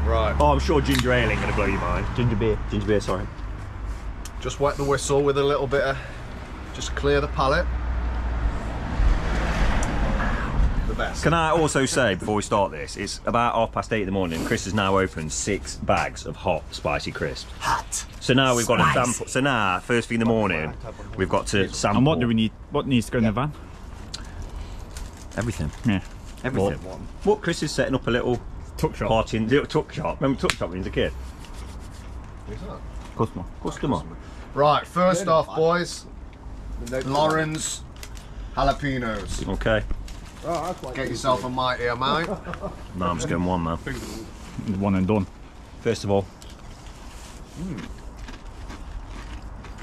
Right. Oh, I'm sure ginger ale ain't gonna blow your mind. Ginger beer, sorry. Just wet the whistle with a little bit of, just clear the palate. The best. Can I also say, before we start this, it's about 8:30 in the morning. Chris has now opened 6 bags of hot, spicy crisps. Hot. So now we've got to sample. So now, first thing in the morning, we've got to sample. And what do we need? What needs to go in the van? Everything. Yeah. Everything. What Chris is setting up a little Tuck shop. party, little tuck shop. Remember tuck shop when he was a kid? Customer. Customer. Right, first off, boys, Lauren's jalapenos. Okay. Get yourself a mighty amount. No, I'm just going one, man. One and done. First of all,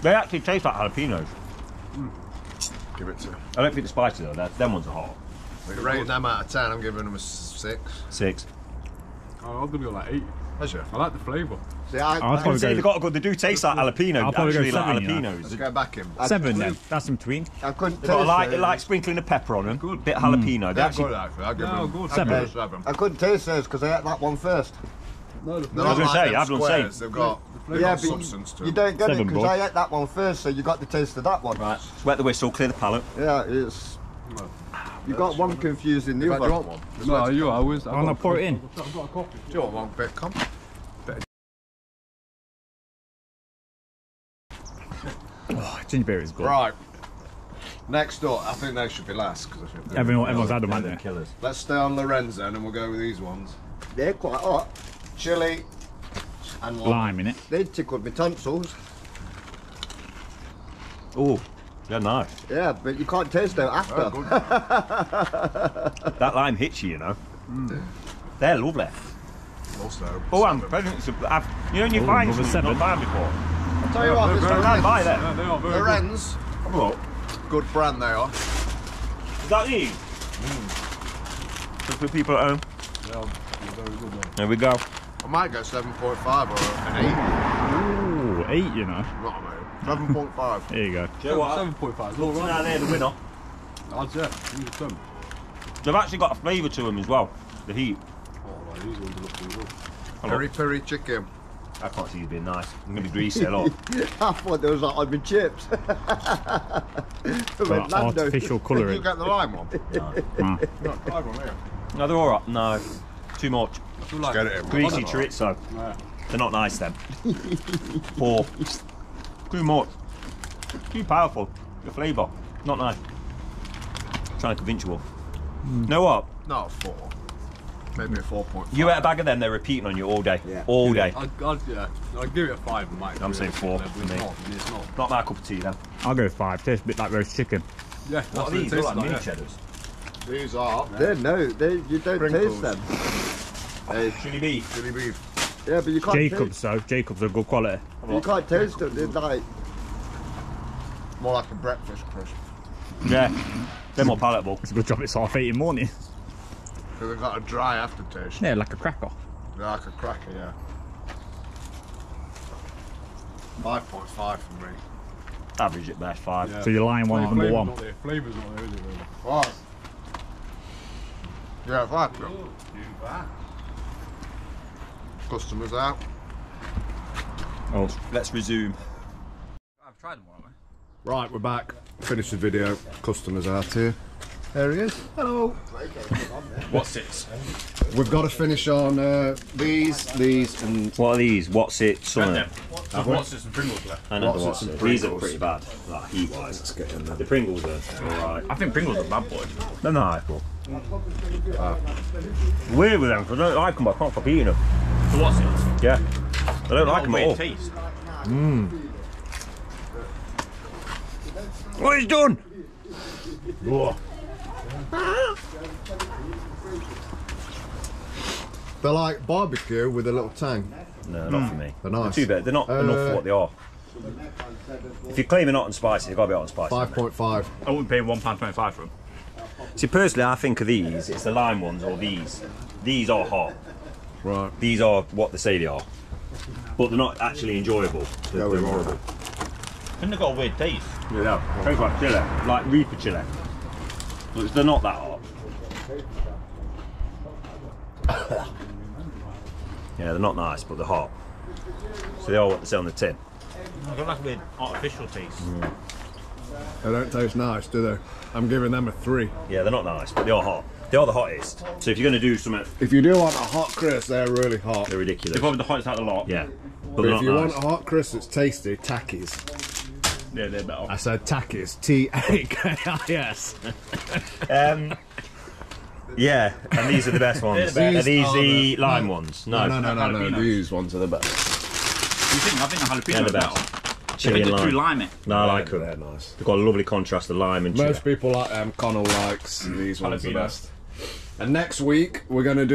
they actually taste like jalapenos. Give it to. I don't think they're spicy though. Them ones are hot. Rating them out of 10, I'm giving them a 6. 6. Oh, I'm gonna go like 8. Has you? I like the flavour. See, I'll I probably would say go, they do taste like jalapeno. I'll probably go Actually, like 7, you know. Let's jalapenos. go back in. 7 then. That's in between. I couldn't They've got taste like, it. like sprinkling of pepper on them. Good. Bit jalapeno. They They're actually, good, actually. I'll give No, them good. I'll give them 7. I couldn't taste those because I ate that one first. No, the They're I was not gonna say, them I've done squares, same. They've got, Yeah, substance to you them. don't get it 7, because bro. I ate that one first, so you got the taste of that one. right. Sweat the whistle, clear the palate. Yeah, it's. You got one confused in the Do you other. want one? No, you always. I'm gonna pour it in. I've got a coffee. Do you want one bit? Come. Oh, ginger beer is good. Right. Next up, I think they should be last. Cause I think they're- Everyone's had them, haven't they? Killers. Let's stay on Lorenzo and we'll go with these ones. They're quite hot. Chili and lime. Lime in it. They tickled my tonsils. Oh, they're nice. Yeah, but you can't taste them after. Oh, good. That lime hits you, you know. They're lovely. Also, Oh, I'm present. You know, when you Oh, find another something 7. not bad before. I'll tell you what, they're this very I can't buy them. Yeah, they are very good. Lorenz, good brand they are. Is that these? Just for people at home. They are very good. Man. There we go. I might go 7.5 or an Ooh, 8, you know. 8. Not a mate. 7.5. There you go. Do you know what? 7.5. Look, Now they're the winner. That's it. 100%. They've actually got a flavour to them as well. The heat. Oh, right, these ones are looking good. Peri peri chicken. I can't see you being nice. I'm going to be greasy a lot. I thought there was like on my chips. Got artificial Did you colouring. get the lime one? Ah. No, try one here. No, they're alright. No, too much. I feel like Get it in. Greasy chorizo. Yeah. They're not nice then. Poor. Too much. Too powerful. The flavour. Not nice. Trying to convince you all. Know what? Not a 4. Maybe a 4.5. You ate a bag of them, they're repeating on you all day. Yeah. All day. I'd give it a 5, mate. I'm saying 4 It's for me. not. It's not. Not my cup of tea then. I'll go 5. Tastes a bit like roast chicken. Yeah, What are these? They're like mini cheddars. These are you don't Sprinkles. taste them. Chili beef. chili beef. Yeah, but you can't Jacobs though. Jacobs are good quality. You can't taste them. They're like. More like a breakfast crisp. Yeah. They're more palatable. It's a good job it's 8:30 in the morning. Because they've got a dry aftertaste. Yeah, like a cracker. They're like a cracker, yeah. 5.5 for me. Average at best 5. Yeah. So your line one is number 1. Flavour's not there, is it, really? Right. Yeah, 5. Customers out. Oh, Let's resume. I've tried them all, haven't Right, we're back. Finished the video. Customers out here. There he is. Hello. What's it? We've got to finish on these, and What are these? What's it? Something. What's this and Pringles left? I know What's what's it it. and These are Pringles? pretty bad, like heat wise. Let's get in there. The Pringles are alright. I think Pringles are bad boys. They're nice, but weird with them because I don't like them, but I can't stop eating them. So what's it? Yeah. I don't like them at all. taste. What he's done? they're like barbecue with a little tang. No, not for me. They're nice. Too bad. They're not enough for what they are. If you're claiming hot and spicy, they've got to be hot and spicy. 5.5. I wouldn't pay £1.25 for them. See, personally, I think of these, it's the lime ones or these. These are hot. Right. These are what they say they are. But they're not actually enjoyable. They're Very horrible. I think they've got a weird taste. Yeah, tastes like chili, like reaper chili. But they're not that hot. Yeah, they're not nice, but they're hot. So they are what they say on the tin. I've got like a weird artificial taste. They don't taste nice, do they? I'm giving them a 3. Yeah, they're not nice, but they are hot. They are the hottest. So if you're going to do something, If you do want a hot crisp, they're really hot. they're ridiculous. They're probably the hottest out of the lot. Yeah, but But they're if not you nice. want a hot crisp that's tasty, Takis. Yeah, they're better. I said Takis. T-A-K-I-S. Yeah, and these are the best ones. They're the Are these best. the lime ones? No, No. Jalapenos. These ones are the best. You think? I think the jalapeno They're the is best. better. Chili and They're too lime. limey. No, I like them. They're nice. They've got a lovely contrast of lime and chili. Most people like them. Connell likes these ones the Jalapeno. best. And next week we're gonna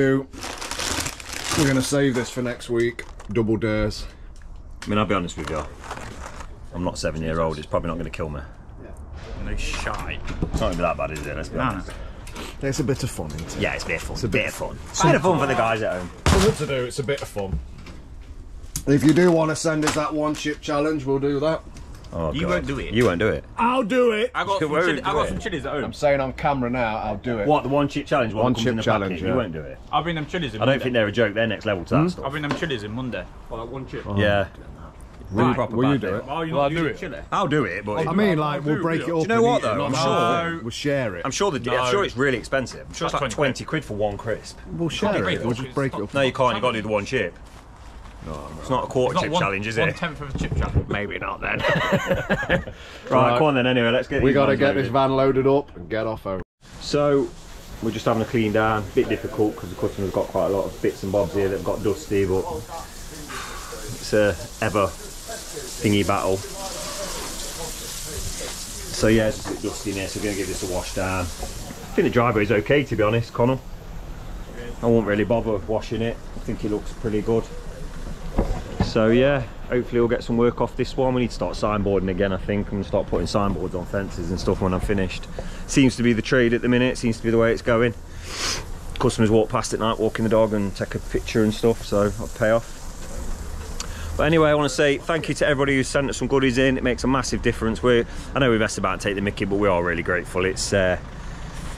save this for next week. Double dares. I mean, I'll be honest with you. I'm not 7-year-old. It's probably not going to kill me. No shite. It's not going to be that bad, is it? Let's be honest. It's a bit of fun, isn't it? Yeah, it's a bit of fun. It's a bit of fun. It's a bit of fun for the guys at home. Something to do. It's a bit of fun. If you do want to send us that 1 chip challenge, we'll do that. Oh, You God. won't do it. You won't do it. I'll do it. I got You some, won't chili, I do got it. some chilies at home. I'm saying on camera now, I'll do it. What, the 1 chip challenge? One That comes chip in the challenge, packet? yeah. You won't do it. I'll bring them chilies in I don't Monday. think they're a joke. They're next level to that I'll stuff. bring them chilies in Monday. Well, like 1 chip. Yeah. Right. Proper Will you bad do thing. it? Oh, you Well, not I'll do using it. chili? I'll do it, but I mean, like, we'll break it up. you know what, and eat it. though? I'm Not sure- like, we'll share it. I'm sure it's really expensive. I'm sure it's Like like 20 20 quid for 1 crisp. We'll share break it. it We'll up. just break it up. No, you can't. You've got to do the 1 chip. It's not a quarter Not chip one- challenge, is 1/10 of a chip challenge. Maybe not then. Right, come on then. Anyway, let's get. We these got to vans get loaded. this van loaded up and get off home. So we're just having a clean down. Bit difficult because the customer's got quite a lot of bits and bobs here that have got dusty, but it's a ever thingy battle. So yeah, it's a bit dusty in here, so we're going to give this a wash down. I think the driveway's okay, to be honest, Connell. I won't really bother washing it. I think it looks pretty good. So yeah, hopefully we'll get some work off this one. We need to start signboarding again, I think. I'm going to start putting signboards on fences and stuff when I'm finished. Seems to be the trade at the minute, seems to be the way it's going. Customers walk past at night, walking the dog and take a picture and stuff, so I'll pay off. But anyway, I want to say thank you to everybody who sent us some goodies in. It makes a massive difference. I know we messed about and take the mickey, but we are really grateful. It's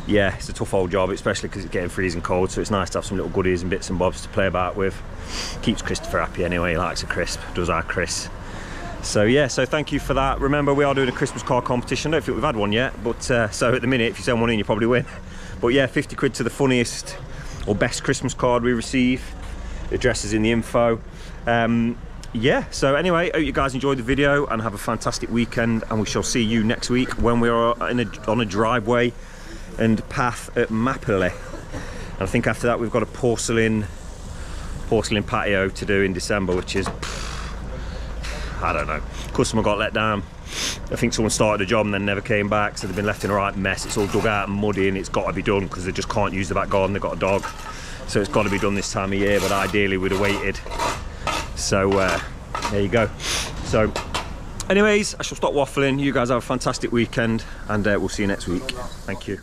yeah, it's a tough old job, especially because it's getting freezing cold, so it's nice to have some little goodies and bits and bobs to play about with. Keeps Christopher happy anyway. He likes a crisp, does our Chris. So yeah, so thank you for that. Remember, we are doing a Christmas card competition. I don't think we've had one yet, but so at the minute, if you send one in, you probably win. But yeah, 50 quid to the funniest or best Christmas card we receive. The address is in the info. Yeah, so anyway, hope you guys enjoyed the video and have a fantastic weekend, and we shall see you next week when we are on a driveway and path at Mapley. And I think after that we've got a porcelain patio to do in December, which is, I don't know. Customer got let down. I think someone started a job and then never came back, so they've been left in a right mess. It's all dug out and muddy, and it's got to be done because they just can't use the back garden. They've got a dog, so it's got to be done this time of year, but ideally we'd have waited. So there you go. So anyways, I shall stop waffling. You guys have a fantastic weekend, and we'll see you next week. Thank you.